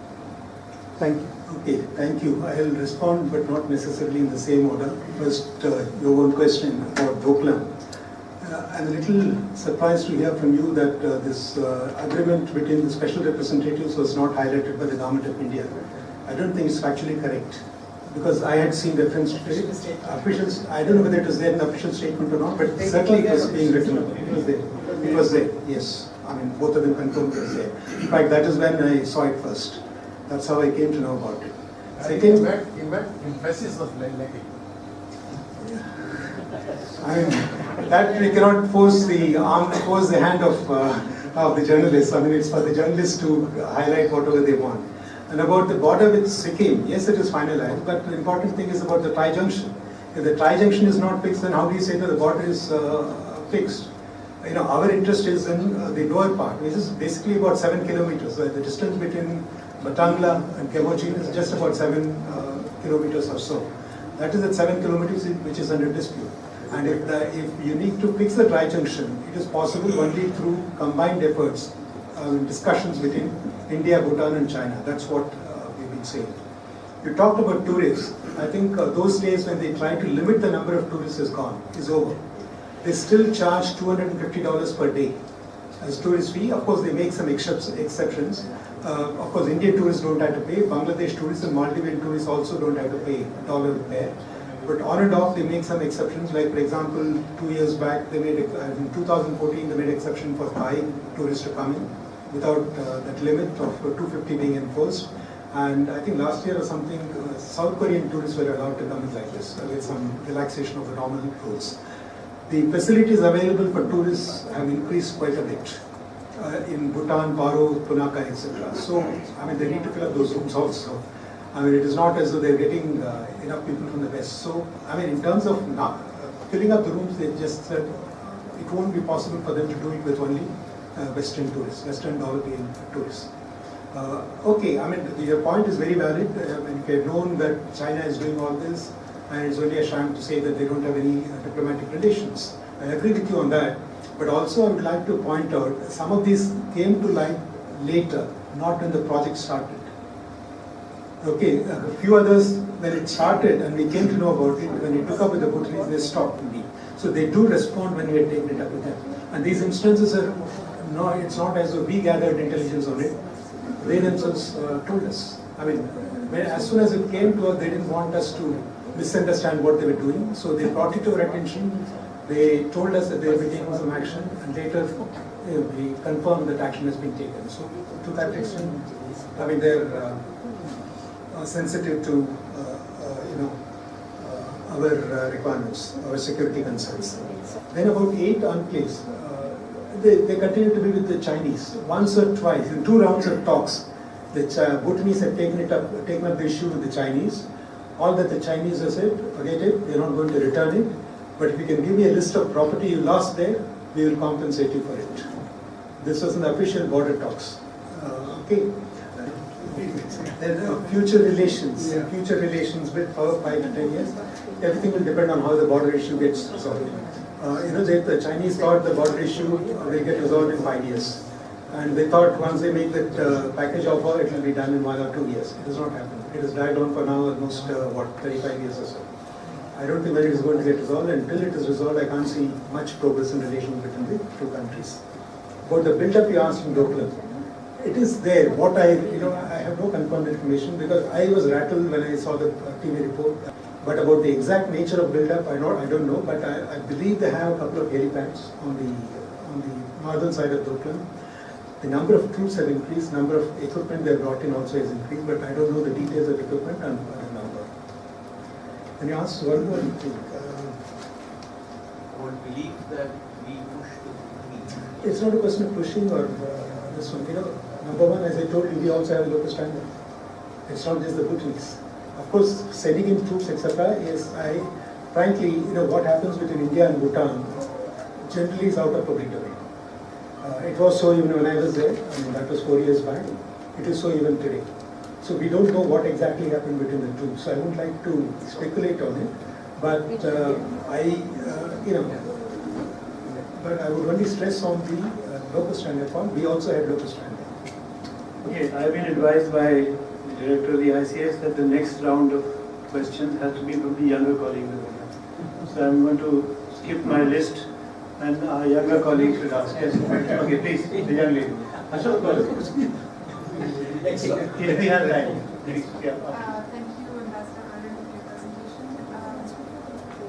F: Thank you.
B: Okay, thank you. I will respond, but not necessarily in the same order. First, your own question about Doklam. I'm a little surprised to hear from you that this agreement between the special representatives was not highlighted by the government of India. I don't think it's factually correct, because I had seen reference to it. Officials, I don't know whether it was there in the official statement or not, but certainly it was being written. It was there. It was there, yes. I mean, both of them confirmed it was there. In fact, that is when I saw it first. That's how I came to know about it.
C: Second, emphasis was lacking.
B: I mean, that we cannot force the hand of the journalists. I mean, it's for the journalists to highlight whatever they want. And about the border with Sikkim, yes, it is finalized, but the important thing is about the tri-junction. If the tri-junction is not fixed, then how do you say that the border is fixed? You know, our interest is in the lower part, which is basically about 7 kilometers. The distance between Batangla and Kemochin is just about 7 kilometers or so. That is at 7 kilometers, which is under dispute. And if you need to fix the tri-junction, it is possible only through combined efforts, discussions between India, Bhutan and China. That's what we've been saying. You talked about tourists. I think those days when they try to limit the number of tourists is over. They still charge $250 per day as tourist fee. Of course, they make some exceptions. Of course, Indian tourists don't have to pay. Bangladesh tourists and Maldivian tourists also don't have to pay $1 there. But on and off, they make some exceptions. Like, for example, 2 years back, they made in 2014 they made exception for Thai tourists to come in without that limit of 250 being enforced. And I think last year or something, South Korean tourists were allowed to come in like this with some relaxation of the normal rules. The facilities available for tourists have increased quite a bit in Bhutan, Paro, Punakha, etc. So, I mean, they need to fill up those rooms also. I mean, it is not as though they're getting enough people from the West. So, I mean, in terms of filling up the rooms, they just said it won't be possible for them to do it with only Western tourists, Western European tourists. Okay, I mean, your point is very valid. If you had known that China is doing all this, and it's only a sham to say that they don't have any diplomatic relations. I agree with you on that. But also I would like to point out, some of these came to light later, not when the project started. Okay, a few others, when it started and we came to know about it, when we took up with the Bhutanese, they stopped me. So they do respond when we had taken it up with them. And these instances are, no, it's not as though we gathered intelligence on it. They themselves told us. I mean, as soon as it came to us, they didn't want us to misunderstand what they were doing. So they brought it to our attention. They told us that they will be taking some action, and later we confirmed that action has been taken. So to that extent, I mean, they're sensitive to our requirements, our security concerns. Then about 8 enclaves, they continue to be with the Chinese. Once or twice, in 2 rounds of talks, the Bhutanese have taken up the issue with the Chinese. All that the Chinese have said, forget it, they're not going to return it. But if you can give me a list of property you lost there, we will compensate you for it. This was in the official border talks. Okay. Then future relations with 5 to 10 years. Everything will depend on how the border issue gets resolved. The Chinese thought the border issue will get resolved in 5 years. And they thought once they make that package offer, it will be done in 1 or 2 years. It has not happened. It has dragged on for now almost, 35 years or so. I don't think that it is going to get resolved. Until it is resolved, I can't see much progress in relations between the two countries. About the build-up you asked in Doklam, it is there. What I have no confirmed information because I was rattled when I saw the TV report. But about the exact nature of build-up, I don't know. But I believe they have a couple of helipads on the northern side of Doklam. The number of troops have increased, number of equipment they have brought in also has increased, but I don't know the details of equipment and the number. And you asked one more thing.
D: I would believe that we push to Bhutanese.
B: It's not a question of pushing or this one. Number one, as I told you, we also have a local standard. It's not just the Bhutanese. Of course, sending in troops, etc. is, frankly, what happens between India and Bhutan generally is out of public domain. It was so even when I was there, that was 4 years back. It is so even today. So we don't know what exactly happened between the two. So I wouldn't like to speculate on it. But but I would only stress on the local standard form. We also had local standard.
A: Okay, I've been advised by the director of the ICS that the next round of questions has to be from the younger colleagues. So I'm going to skip my list. And our younger colleagues should ask. Yes. Okay, please, the young lady. Ashok, go ahead. If we have time.
G: Thank you, Ambassador Haran, for your presentation.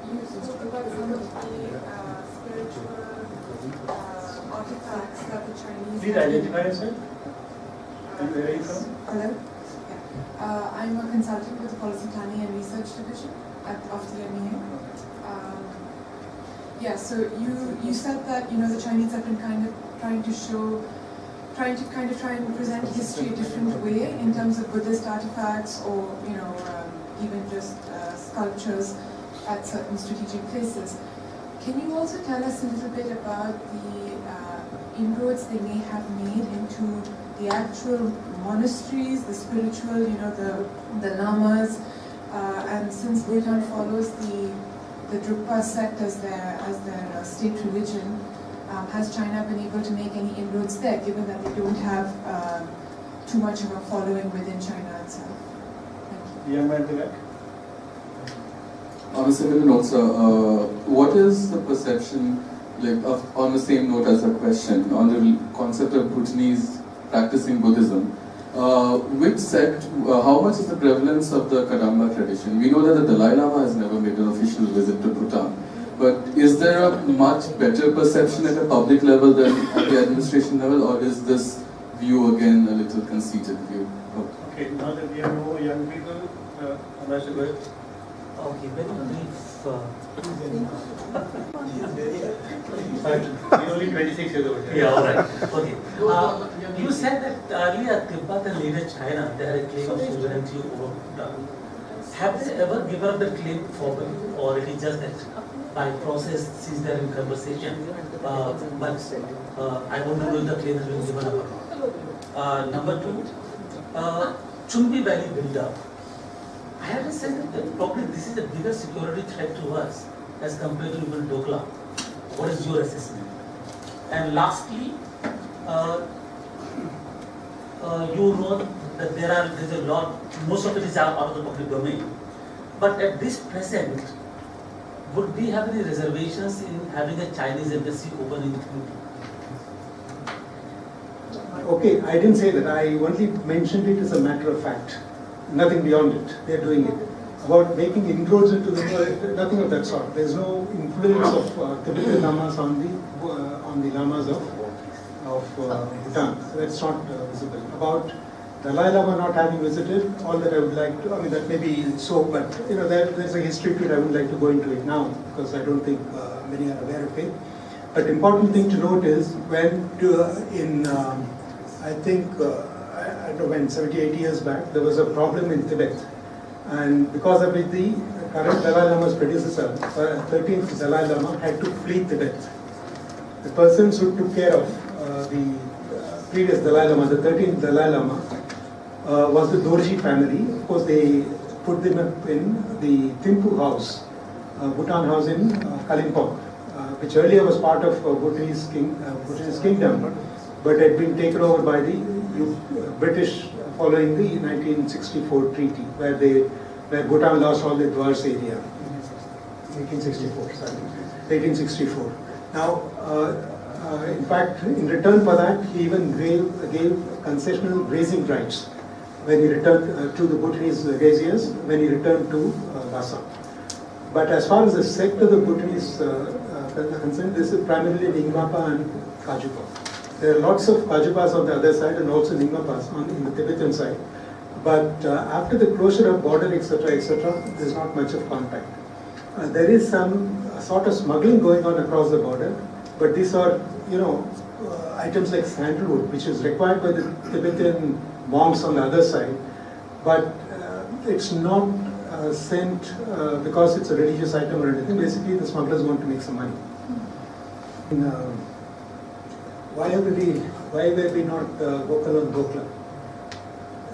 G: You spoke about some of the spiritual artifacts that the Chinese.
A: Please identify yourself. And where are you from?
G: Hello. Yeah. I'm a consultant with the Policy Planning and Research Division of the MEA. Yeah, so you said that the Chinese have been kind of trying to present history a different way in terms of Buddhist artifacts or even just sculptures at certain strategic places. Can you also tell us a little bit about the inroads they may have made into the actual monasteries, the spiritual, the lamas, and since Bhutan follows the Drukpa sect as their state religion, has China been able to make any inroads there, given that they don't have too much of a following within China itself? Thank you.
A: Young man at the back.
H: On a similar note, sir, what is the perception, on the same note as the question, on the concept of Bhutanese practicing Buddhism? Which sect, how much is the prevalence of the Kadamba tradition? We know that the Dalai Lama has never made an official visit to Bhutan. But is there a much better perception at a public level than at the administration level, or is this view again a little conceited view?
A: Okay, now that we have more young people, Ambassador.
I: Okay, very brief.
A: He's only 26 years old.
I: Yeah, all right. Okay. You said that earlier Tibet and later China, they had a claim of sovereignty over Bhutan. Have they ever given up the claim forward, or it is just that by process since they are in conversation? But I want to know if the claim has been given up or not. Number two, Chumbi Valley build-up. I have to say that probably this is a bigger security threat to us as compared to even Doklam. What is your assessment? And lastly, you know that there's a lot, most of it is out of the public domain. But at this present, would we have any reservations in having a Chinese embassy open in Bhutan?
B: Okay, I didn't say that. I only mentioned it as a matter of fact. Nothing beyond it. They are doing it. About making inroads into nothing of that sort. There is no influence of Tibetan lamas on the lamas of Bhutan. So that's not visible. About Dalai Lama not having visited, all that I would like to, that may be so, but there's a history to it. I wouldn't like to go into it now because I don't think many are aware of it. But the important thing to note is when I don't know when, 70, 80 years back, there was a problem in Tibet. And because of it, the current Dalai Lama's predecessor, 13th Dalai Lama, had to flee Tibet. The persons who took care of the previous Dalai Lama, the 13th Dalai Lama, was the Dorji family. Of course, they put them up in the Thimphu house, Bhutan house in Kalimpong, which earlier was part of Bhutanese kingdom. but had been taken over by the British following the 1964 treaty, where Bhutan lost all the Dwars area. 1864, sorry. 1864. Now, in fact, in return for that, he even gave concessional grazing rights when he returned to the Bhutanese graziers, when he returned to Lhasa. But as far as the sect of the Bhutanese are concerned, this is primarily Nyingmapa and Kajupa. There are lots of Kajupas on the other side and also Nyingmapas in the Tibetan side. But after the closure of border, etc., there's not much of contact. There is some sort of smuggling going on across the border, but these are, items like sandalwood, which is required by the Tibetan monks on the other side, but it's not sent because it's a religious item or anything. Basically, the smugglers want to make some money. Why were we not vocal on Doklam?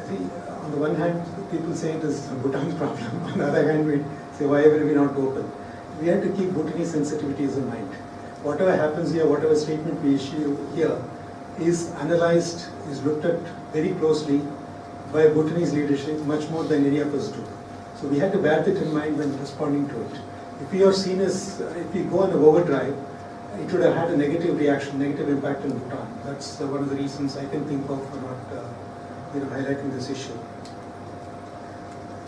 B: See, on the one hand, people say it is Bhutan's problem. On the other hand, we say, why were we not vocal? We have to keep Bhutanese sensitivities in mind. Whatever happens here, whatever statement we issue here, is analyzed, is looked at very closely by Bhutanese leadership, much more than any of us do. So we had to bear that in mind when responding to it. If we are seen as, if we go on an overdrive, it would have had a negative reaction, negative impact in Bhutan. That's one of the reasons I can think of for not highlighting this issue.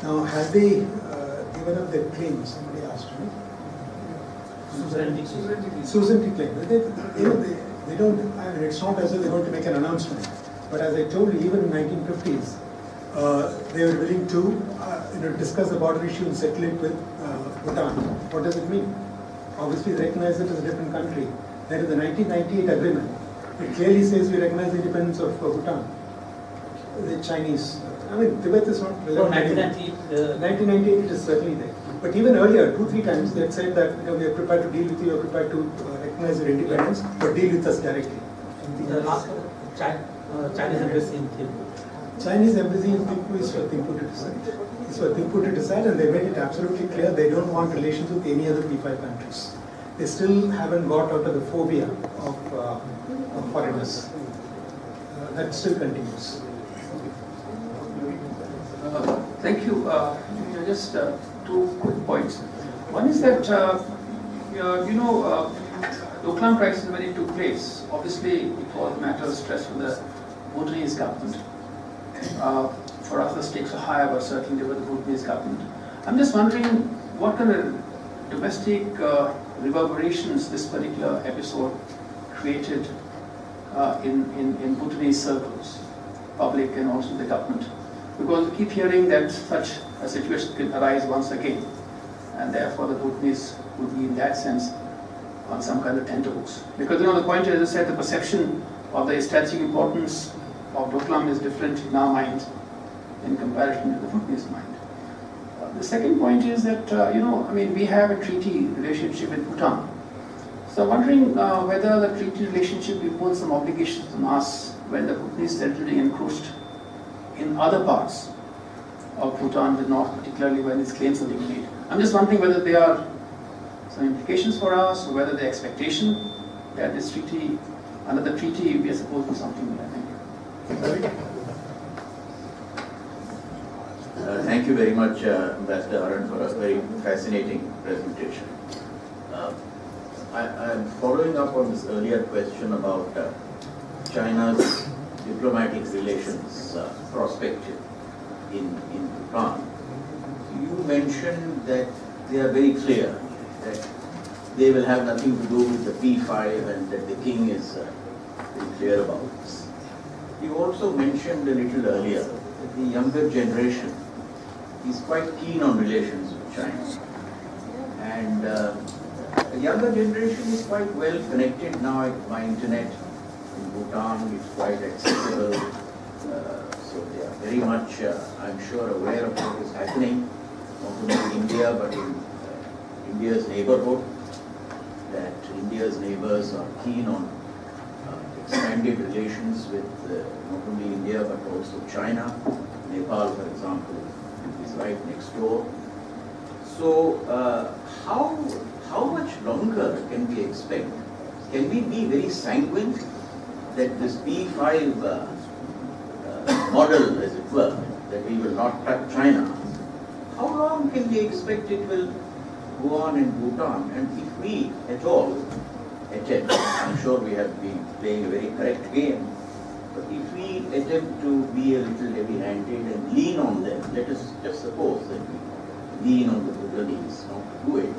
B: Now, have they given up their claims? Somebody asked me. Suzerainty claim. They don't, it's not as if they're going to make an announcement. But as I told you, even in 1950s, they were willing to discuss the border issue and settle it with Bhutan. What does it mean? Obviously, they recognize it as a different country. Then in the 1998 agreement, it clearly says we recognize the independence of Bhutan. The Chinese, Tibet is not relevant. 1998 it is certainly there. But even earlier, 2-3 times, they had said that we are prepared to deal with you, we are prepared to recognize your independence, but deal with us directly.
I: Chinese embassy in Thimphu.
B: Chinese embassy in Thimphu is for Thimphu to decide. It's for Thimphu to decide, and they made it absolutely clear they don't want relations with any other P5 countries. They still haven't got out of the phobia of foreigners. That still continues.
J: Thank you. Just 2 quick points. One is that, Doklam crisis when it took place, obviously it was a matter of stress for the Bhutanese government. For us the stakes were higher, but certainly with the Bhutanese government. I'm just wondering what kind of domestic reverberations this particular episode created in Bhutanese circles, public and also the government. Because we keep hearing that such a situation could arise once again, and therefore the Bhutanese would be in that sense on some kind of tenterhooks. Because the point is, as I said, the perception of the strategic importance of Doklam is different in our minds in comparison to the Bhutanese mind. The second point is that, we have a treaty relationship with Bhutan. So I'm wondering whether the treaty relationship imposed some obligations on us when the Bhutanese territory encroached in other parts of Bhutan, the north, particularly when these claims are being made. I'm just wondering whether there are some implications for us, or whether the expectation that this treaty, under the treaty, we are supposed to do something with. Thank you.
K: Thank you very much, Ambassador Haran, for a very fascinating presentation. I'm following up on this earlier question about China's diplomatic relations perspective in Bhutan. You mentioned that they are very clear that they will have nothing to do with the P5 and that the king is very clear about this. You also mentioned a little earlier that the younger generation is quite keen on relations with China. And the younger generation is quite well connected now by internet. In Bhutan, it's quite accessible. So they are very much, I'm sure, aware of what is happening, not only in India, but in India's neighborhood, that India's neighbors are keen on expanded relations with not only India, but also China. Nepal, for example, is right next door. So how much longer can we expect? Can we be very sanguine that this P5 model, as it were, that we will not touch China, how long can we expect it will go on in Bhutan? And if we at all attempt, I'm sure we have been playing a very correct game, but if we attempt to be a little heavy-handed and lean on them, let us just suppose that we lean on the Bhutanese not to do it,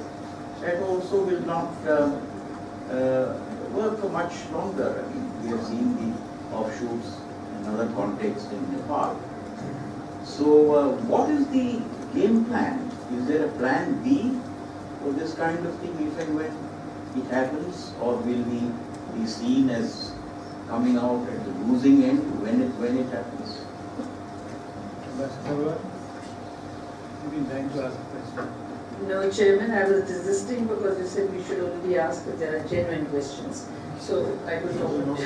K: that also will not work for much longer. I mean, we have seen the offshoots in another context in Nepal. So what is the game plan? Is there a plan B for this kind of thing if and when it happens, or will we be seen as coming out at the losing end when it happens?
A: Ambassador, you've been trying to ask a question.
L: No, Chairman, I was desisting because you said we should only ask if there are genuine questions. So I don't know. So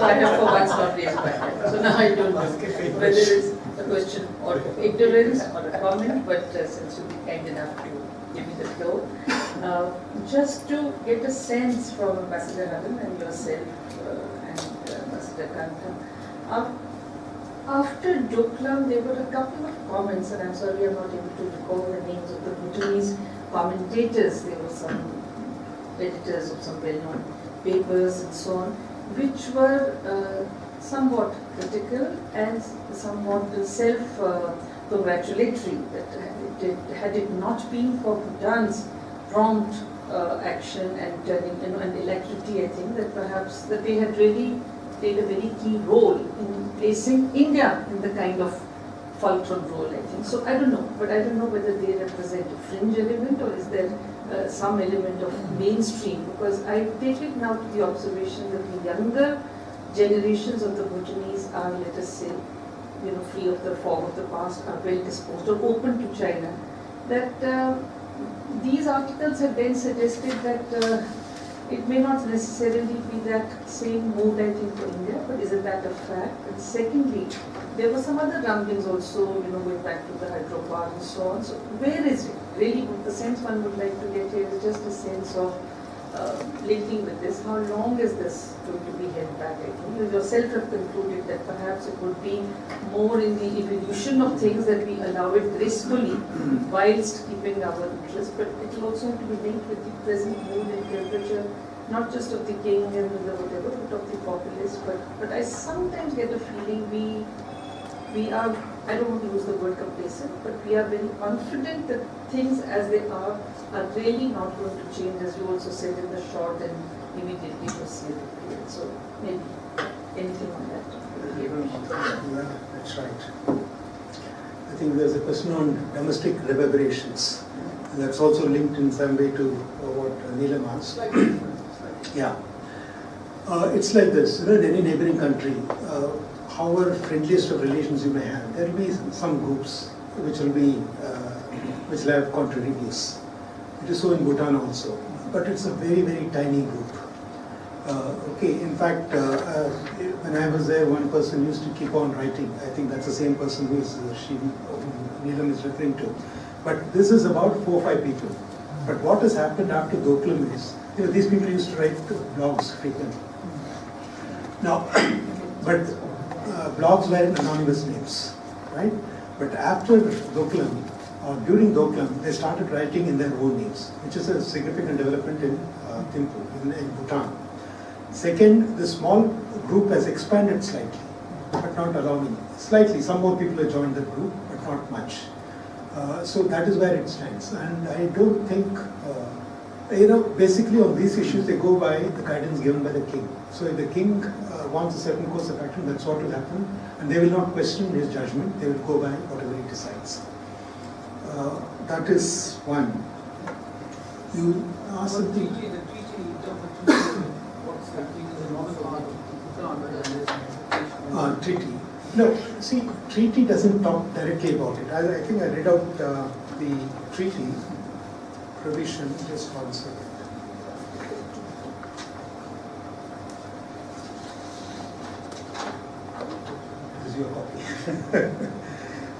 L: I have for once not raised my hand. So now I don't know whether it's a question or ignorance or a comment, but since you've been kind enough to give me the floor, just to get a sense from Ambassador Haran and yourself and Ambassador Kanta, after Doklam, there were a couple of comments, and I'm sorry I'm not able to recall the names of the Bhutanese commentators. There were some editors of some well-known papers and so on, which were somewhat critical and somewhat self-congratulatory, that had it not been for Bhutan's prompt action and turning, and alacrity, I think that perhaps that they had really played a very key role in placing India in the kind of fulcrum role, I think. So I don't know, but I don't know whether they represent a fringe element or is there some element of mainstream, because I take it now to the observation that the younger generations of the Bhutanese are, let us say, free of the fog of the past, are well disposed or open to China. That these articles have then suggested that it may not necessarily be that same mood, I think, for India, but isn't that a fact? And secondly, there were some other rumblings also, going back to the hydropower and so on. So where is it? Really, the sense one would like to get here is just a sense of linking with this. How long is this going to be held back? I think you yourself have concluded that perhaps it would be more in the evolution of things that we allow it gracefully whilst keeping our interest, but it will also have to be linked with the present mood and temperature, not just of the king and the whatever, but of the populace. But I sometimes get a feeling we are, I don't want to use the word complacent, but we are very confident that things as they are really not going to change, as you also said, in the short and immediately foreseeable period. So maybe anything on that.
B: Yeah, that's right. I think there's a question on domestic reverberations. And that's also linked in some way to what Neelam asked. Yeah. It's like this, in any neighboring country, however friendliest of relations you may have, there will be some groups which will have contrary views. It is so in Bhutan also, but it's a very, very tiny group. In fact, when I was there, one person used to keep on writing. I think that's the same person who Neelam is referring to. But this is about 4 or 5 people. But what has happened after Doklam is, these people used to write blogs frequently. Now, but blogs were in anonymous names, right? But after Doklam, or during Doklam, they started writing in their own names, which is a significant development in Thimphu, in Bhutan. Second, the small group has expanded slightly, but not alarmingly. Slightly, some more people have joined the group, but not much. So that is where it stands. And I don't think, basically on these issues, they go by the guidance given by the king. So if the king wants a certain course of action, that's what will happen. And they will not question his judgment, they will go by whatever he decides. That is one. You asked something. Treaty. No, see, treaty doesn't talk directly about it. I think I read out the treaty provision. Just 1 second. This is your copy.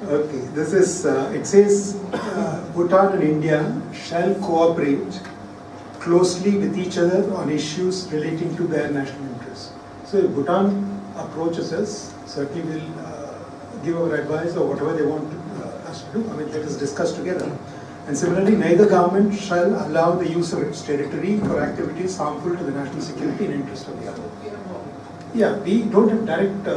B: Okay, this is, it says Bhutan and India shall cooperate closely with each other on issues relating to their national interests. So if Bhutan approaches us, certainly we'll give our advice or whatever they want us to do. I mean, let us discuss together. And similarly, neither government shall allow the use of its territory for activities harmful to the national security and interest of the other. Yeah, we don't have direct,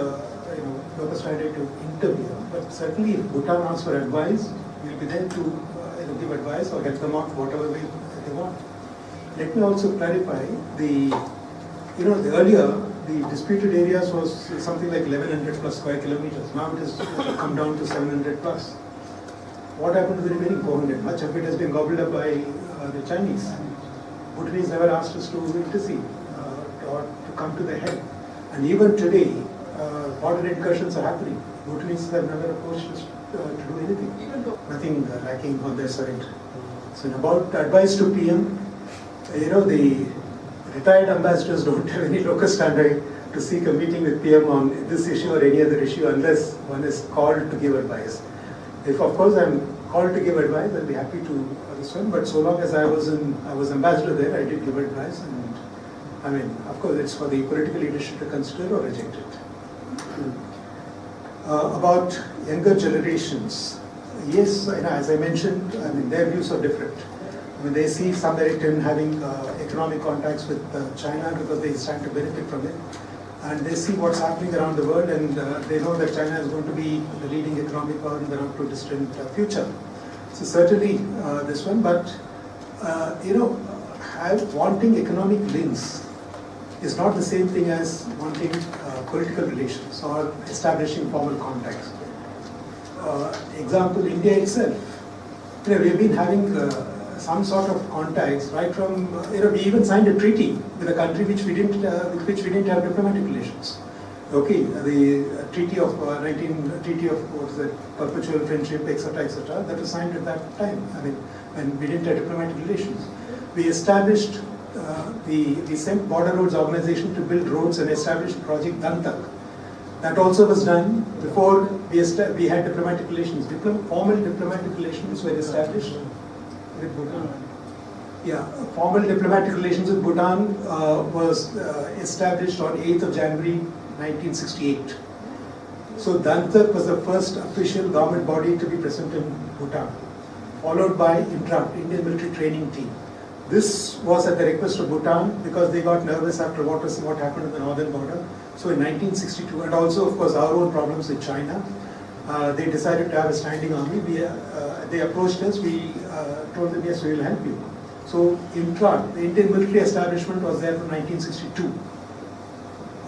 B: locus standi to intervene, but certainly if Bhutan asks for advice, we'll be there to give advice or help them out whatever way they want. Let me also clarify the earlier the disputed areas was something like 1100 plus square kilometers. Now it has come down to 700 plus. What happened to the remaining 400? Much of it has been gobbled up by the Chinese. Bhutanese never asked us to intercede or to come to the head. And even today, border incursions are happening. Bhutanese have never approached us to do anything. Nothing lacking on their side. So about advice to PM, the retired ambassadors don't have any locus standi to seek a meeting with PM on this issue or any other issue unless one is called to give advice. If of course I'm called to give advice, I'll be happy to this one. But so long as I was ambassador there, I did give advice, and I mean, of course, it's for the political leadership to consider or reject it. About younger generations, yes, as I mentioned, I mean, their views are different. I mean, they see some merit in having economic contacts with China because they stand to benefit from it. And they see what's happening around the world, and they know that China is going to be the leading economic power in the not too distant future. So certainly this one, but wanting economic links is not the same thing as wanting political relations or establishing formal contacts. Example, India itself. We've been having some sort of contacts right from, we even signed a treaty with a country with which we didn't have diplomatic relations. Okay, the treaty of perpetual friendship, etc., that was signed at that time. I mean, when we didn't have diplomatic relations. We established, we sent Border Roads Organization to build roads and established Project Dantak. That also was done before we had diplomatic relations. Formal diplomatic relations were established with Bhutan. Yeah, formal diplomatic relations with Bhutan was established on 8th of January 1968. So Dantak was the first official government body to be present in Bhutan, followed by INTRACT, Indian Military Training Team. This was at the request of Bhutan because they got nervous after what happened at the northern border. So in 1962, and also of course our own problems with China, they decided to have a standing army. They approached us, we told them yes, we will help you. So INTRACT, the Indian military establishment, was there from 1962.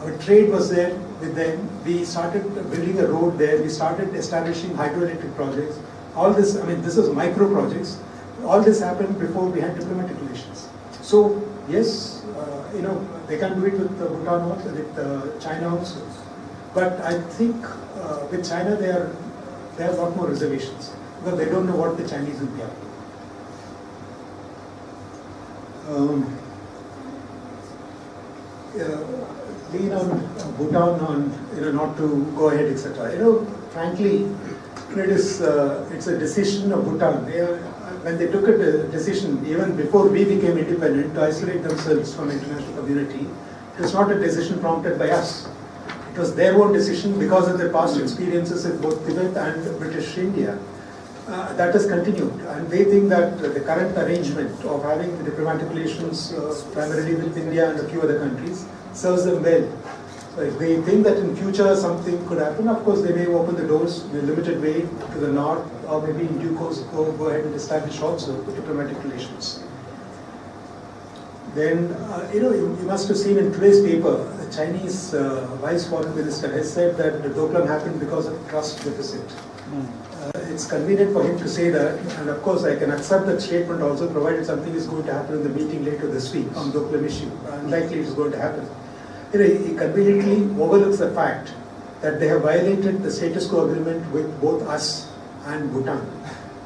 B: Our trade was there with them. We started building a road there. We started establishing hydroelectric projects. All this, I mean, this was micro projects. All this happened before we had diplomatic relations. So yes, they can do it with Bhutan also, with China also. But I think with China they have a lot more reservations because they don't know what the Chinese will be up to. Lean on Bhutan on not to go ahead, etc. Frankly, it's a decision of Bhutan. When they took a decision, even before we became independent, to isolate themselves from the international community, it was not a decision prompted by us. It was their own decision because of their past experiences in both Tibet and British India. That has continued, and they think that the current arrangement of having the diplomatic relations primarily with India and a few other countries serves them well. So if they think that in future something could happen, of course they may open the doors in a limited way to the north, or maybe in due course go ahead and establish also diplomatic relations. Then, you must have seen in today's paper, the Chinese Vice Foreign Minister has said that the Doklam happened because of trust deficit. It's convenient for him to say that, and of course I can accept that statement also, provided something is going to happen in the meeting later this week on Doklam issue. Unlikely it's going to happen. He conveniently overlooks the fact that they have violated the status quo agreement with both us and Bhutan.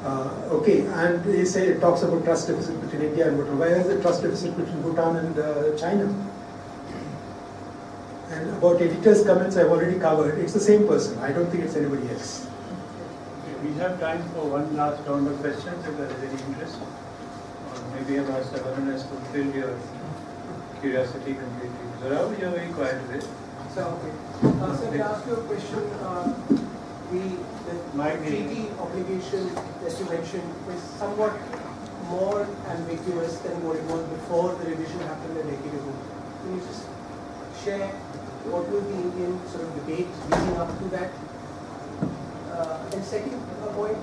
B: And he talks about trust deficit between India and Bhutan. Why is the trust deficit between Bhutan and China? And about editor's comments I've already covered. It's the same person. I don't think it's anybody else.
A: Okay, we have time for one last round of questions if there is any interest. maybe Ambassador Haran has fulfilled your curiosity completely. Zorav, you're very quiet today.
M: So, okay. Sir, can I ask you a question? The treaty obligation that you mentioned is somewhat more ambiguous than what it was before the revision happened a decade ago. Can you just share what was the Indian sort of debate leading up to that? And second point,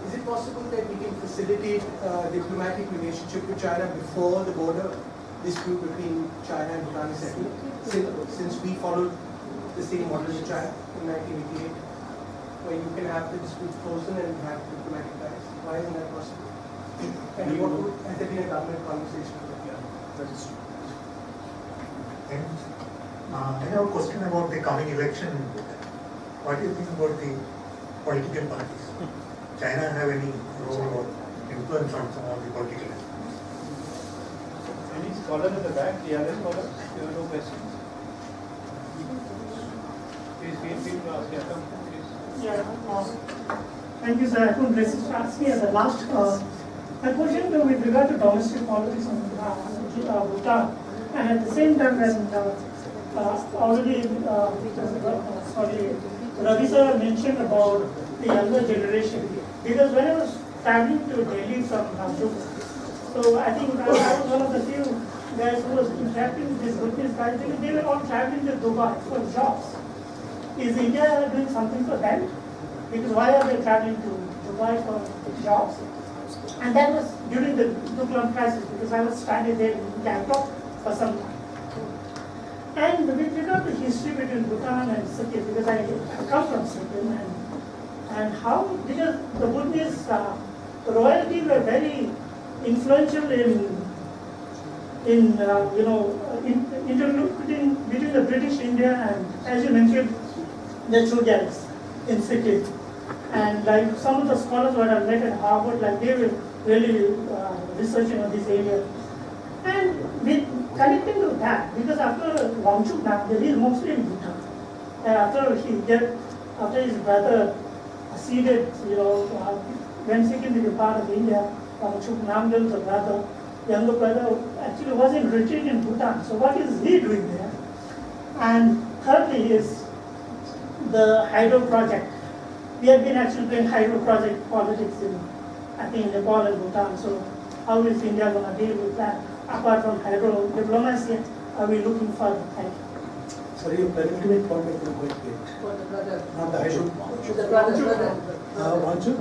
M: is it possible that we can facilitate diplomatic relationship with China before the border dispute between China and Bhutan is settled, since we followed the same model as China in 1988, where you can have the dispute frozen and have diplomatic ties? Why isn't that possible? And has there been a government conversation with that?
N: That is true. And I have a question about the coming election. What do you think about the political parties? China have any role or influence on some of the political parties?
A: Any scholar at the back? The other scholar? You have no questions? Please feel free to ask. Yeah, come, please.
O: Yeah, thank you, sir. I couldn't resist to ask me as a last. My question with regard to domestic politics in Bhutan, and at the same time, when already, Ravi sir mentioned about the younger generation, because when I was traveling to Delhi from Nagpur, so I think I was one of the few guys who was interacting with these Bhutanese guys, because they were all traveling to Dubai for jobs. Is India doing something for them? Because why are they traveling to Dubai for jobs? And that was during the Doklam crisis, because I was stranded there in Bangkok for some time. And with regard to history between Bhutan and Sikkim, because I come from Sikkim, and how, because the Bhutanese royalty were very influential in interlocuting between the British India and, as you mentioned, the Chogyals in Sikkim. And like some of the scholars who I met at Harvard, like they were really researching on this area. And with connecting to that, because after Wangchuk Namgyal, he is mostly in Bhutan. And after his brother acceded, when Sikkim became part of India, Wangchuk Namgyal, the brother, younger brother, actually was in retreat in Bhutan. So what is he doing there? And thirdly is the hydro project. We have been actually doing hydro project politics in, I think, Nepal and Bhutan. So how is India going to deal with that? Apart from hydro diplomacy, are we looking further? Thank you.
B: Sorry, your penultimate point I couldn't quite get.
L: For the brother.
B: Not the hydro.
L: The brother.
B: Wangchuk?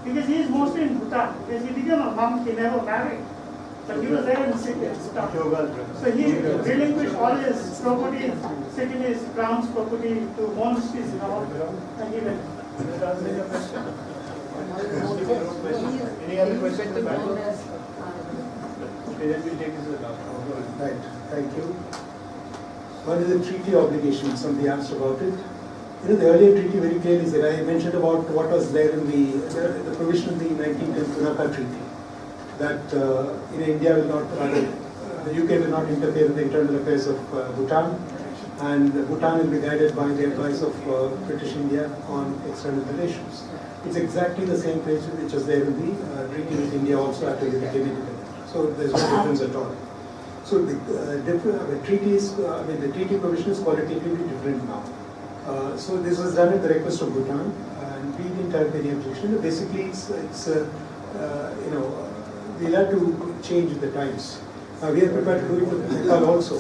O: Because he is mostly in Bhutan. Because he became a monk, he never married. But he was there in Sikkim. So he relinquished all his property, Sikkimese grounds property to monasteries and all. And he went.
A: Any other questions? Okay, then we'll take this to the doctor.
B: Right, thank you. One is the treaty obligations, somebody asked about it. The earlier treaty very clearly said, I mentioned about what was there in the provision in the 1910 Punaka Treaty, that India will not, the UK will not interfere in the internal affairs of Bhutan, and Bhutan will be guided by the advice of British India on external relations. It's exactly the same place which was there in the treaty with India also after it became independent. So there's no difference at all. So the treaty provision is qualitatively different now. So this was done at the request of Bhutan, and we didn't have any objection. Basically, we'll have to change the times. We are prepared to do it with Nepal also.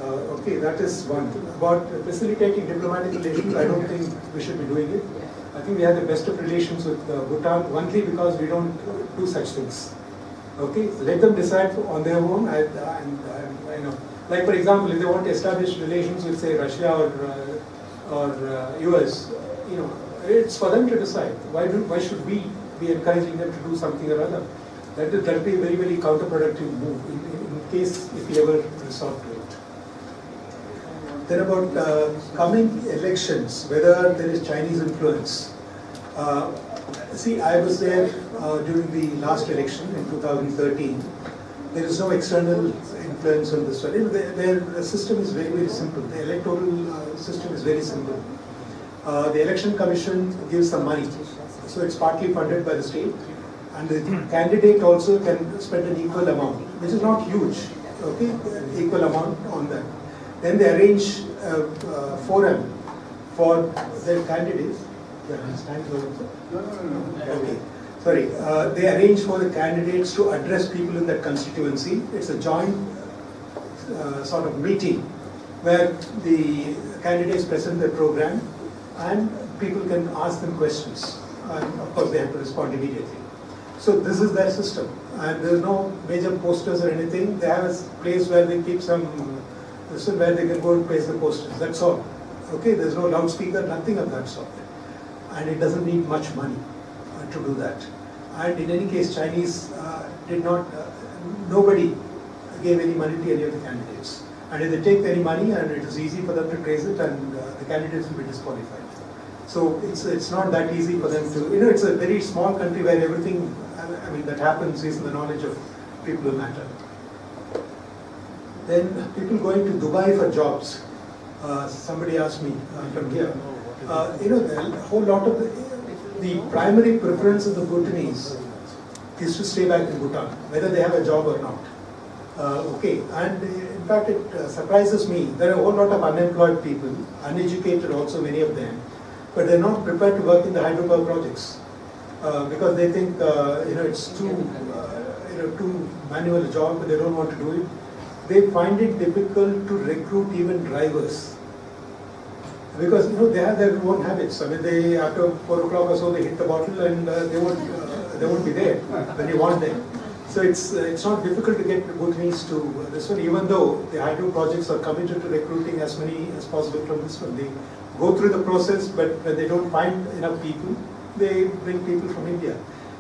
B: Okay, that is one. About facilitating diplomatic relations, I don't think we should be doing it. I think we have the best of relations with Bhutan, only because we don't do such things. Okay, let them decide on their own. Like for example, if they want to establish relations with, say, Russia or US, it's for them to decide. Why should we be encouraging them to do something or other? That would be a very, very counterproductive move in case if we ever resort to it. Then about coming elections, whether there is Chinese influence. See, I was there during the last election in 2013. There is no external influence on this one. Their system is very, very simple. The electoral system is very simple. The election commission gives some money. so it's partly funded by the state, and the candidate also can spend an equal amount, which is not huge, okay, equal amount on that. Then they arrange a forum for their candidates. Okay, sorry. They arrange for the candidates to address people in that constituency. It's a joint sort of meeting where the candidates present their program and people can ask them questions. And of course, they have to respond immediately. So this is their system, and there's no major posters or anything. They have a place where they keep some, where they can go and place the posters. That's all. Okay, there's no loudspeaker, nothing of that sort, and it doesn't need much money to do that. And in any case, Chinese did not. Nobody gave any money to any of the candidates, and if they take any money, and it is easy for them to trace it, and the candidates will be disqualified. So it's not that easy for them to, it's a very small country where everything, that happens is in the knowledge of people who matter. Then people going to Dubai for jobs. Somebody asked me from here, a whole lot of the primary preference of the Bhutanese is to stay back in Bhutan, whether they have a job or not. Okay, and in fact it surprises me, there are a whole lot of unemployed people, uneducated also, many of them, but they're not prepared to work in the hydropower projects because they think it's too manual a job, but they don't want to do it. They find it difficult to recruit even drivers because they have their own habits. They after 4 o'clock or so they hit the bottle and they won't be there when you want them. So it's not difficult to get Bhutanese to this one, even though the hydro projects are committed to recruiting as many as possible from this one. They go through the process, but when they don't find enough people, they bring people from India.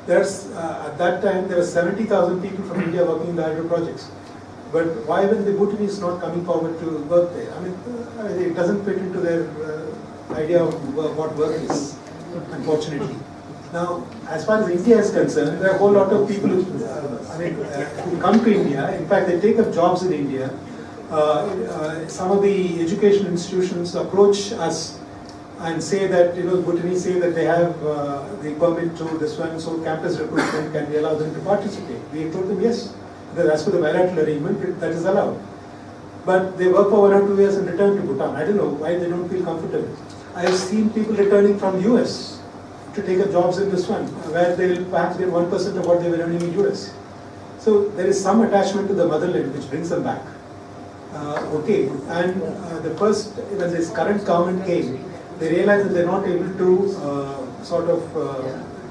B: At that time there were 70,000 people from India working in the hydro projects. But why when the Bhutanese not coming forward to work there? It doesn't fit into their idea of what work is, unfortunately. Now, as far as India is concerned, there are a whole lot of people who come to India. In fact, they take up jobs in India. Some of the education institutions approach us and say that, Bhutanese say that they have the permit to this one, so campus recruitment can be allowed them to participate. We told them yes, because as per the bilateral arrangement, that is allowed. But they work for 1 or 2 years and return to Bhutan. I don't know why they don't feel comfortable. I have seen people returning from US to take up jobs in this one, where they will perhaps get 1% of what they were earning in US. So there is some attachment to the motherland which brings them back. Okay, and when this current government came, they realized that they're not able to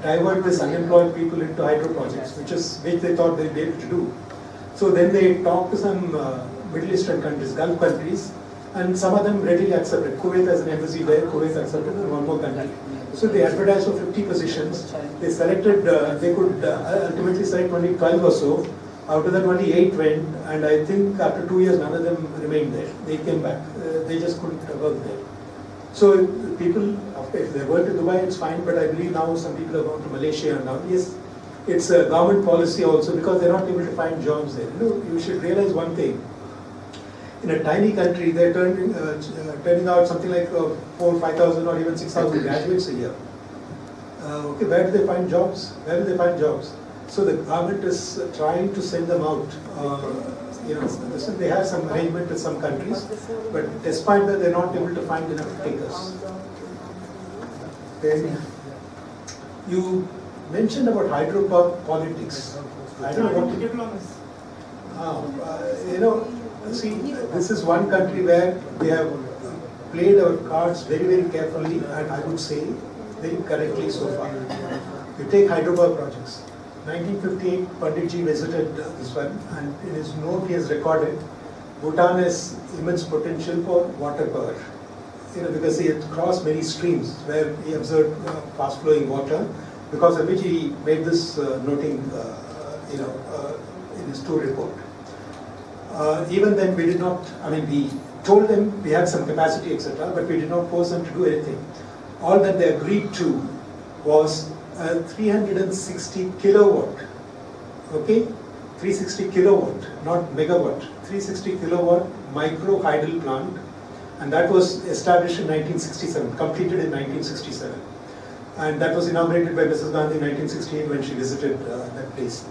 B: divert this unemployed people into hydro projects, which they thought they'd be able to do. So then they talked to some Middle Eastern countries, Gulf countries, and some of them readily accepted. Kuwait has an embassy there, Kuwait accepted, and one more country. So they advertised for 50 positions. They selected, they could ultimately select only 12 or so. Out of that, only 8 went, and I think after 2 years, none of them remained there. They came back. They just couldn't work there. So people, if they're going to Dubai, it's fine, but I believe now some people are going to Malaysia and now. Yes, it's a government policy also because they're not able to find jobs there. You should realize one thing. In a tiny country, they're turning out something like 4,000, 5,000 or even 6,000 graduates a year. Okay, where do they find jobs? Where do they find jobs? So the government is trying to send them out. They have some arrangement with some countries, but despite that, they're not able to find enough takers. Then you mentioned about hydropower politics. I don't know what. See, this is one country where we have played our cards very, very carefully, and I would say very correctly so far. You take hydropower projects. 1958, Panditji visited this one, and in his note he has recorded, Bhutan has immense potential for water power. Because he had crossed many streams where he observed fast-flowing water, because of which he made this noting, in his tour report. Even then, we did not. We told them we had some capacity, etc., but we did not force them to do anything. All that they agreed to was a 360 kilowatt, okay? 360 kilowatt, not megawatt, 360 kilowatt micro hydel plant, and that was established in 1967, completed in 1967. And that was inaugurated by Mrs. Gandhi in 1968 when she visited that place.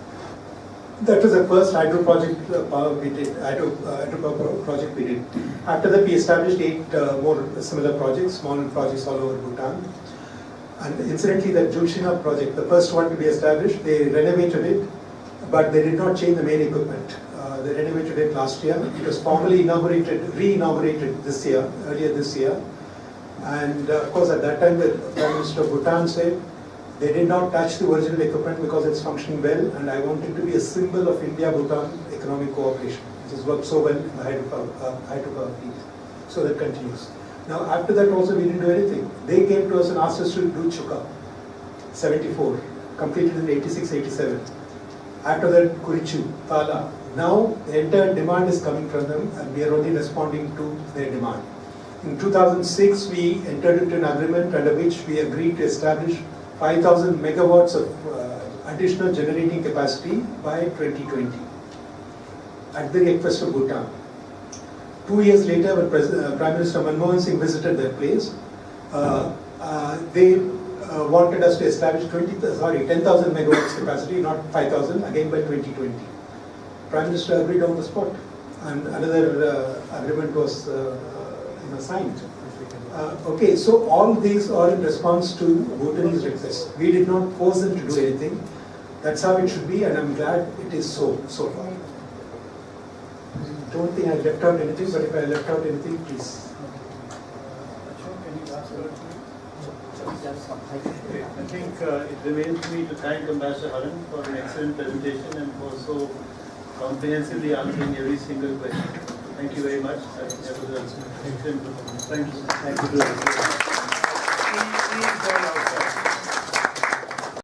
B: That was the first hydro project project we did. After that, we established 8 more similar projects, small projects all over Bhutan. And incidentally, that Julshina project, the first one to be established, they renovated it, but they did not change the main equipment. They renovated it last year. It was formally re-inaugurated this year, earlier this year. And of course, at that time, the Prime Minister of Bhutan said, they did not touch the original equipment because it's functioning well, and I want it to be a symbol of India-Bhutan economic cooperation, which has worked so well in the hydropower field. So that continues. Now, after that also we didn't do anything. They came to us and asked us to do Chuka, 74, completed in 86, 87. After that, Kurichu, Tala. Now, the entire demand is coming from them, and we are only responding to their demand. In 2006, we entered into an agreement under which we agreed to establish 5,000 megawatts of additional generating capacity by 2020 at the request of Bhutan. 2 years later, when Prime Minister Manmohan Singh visited that place, they wanted us to establish 10,000 megawatts capacity, not 5,000, again by 2020. Prime Minister agreed on the spot, and another agreement was signed. Okay, so all these are in response to Bhutanese requests. We did not force them to do anything. That's how it should be, and I'm glad it is so far. I don't think I left out anything, but if I left out anything, please.
A: I think it remains for me to thank Ambassador Haran for an excellent presentation and for so comprehensively answering every single question. Thank you very much. I think that was an excellent performance. Thank you. Thank you.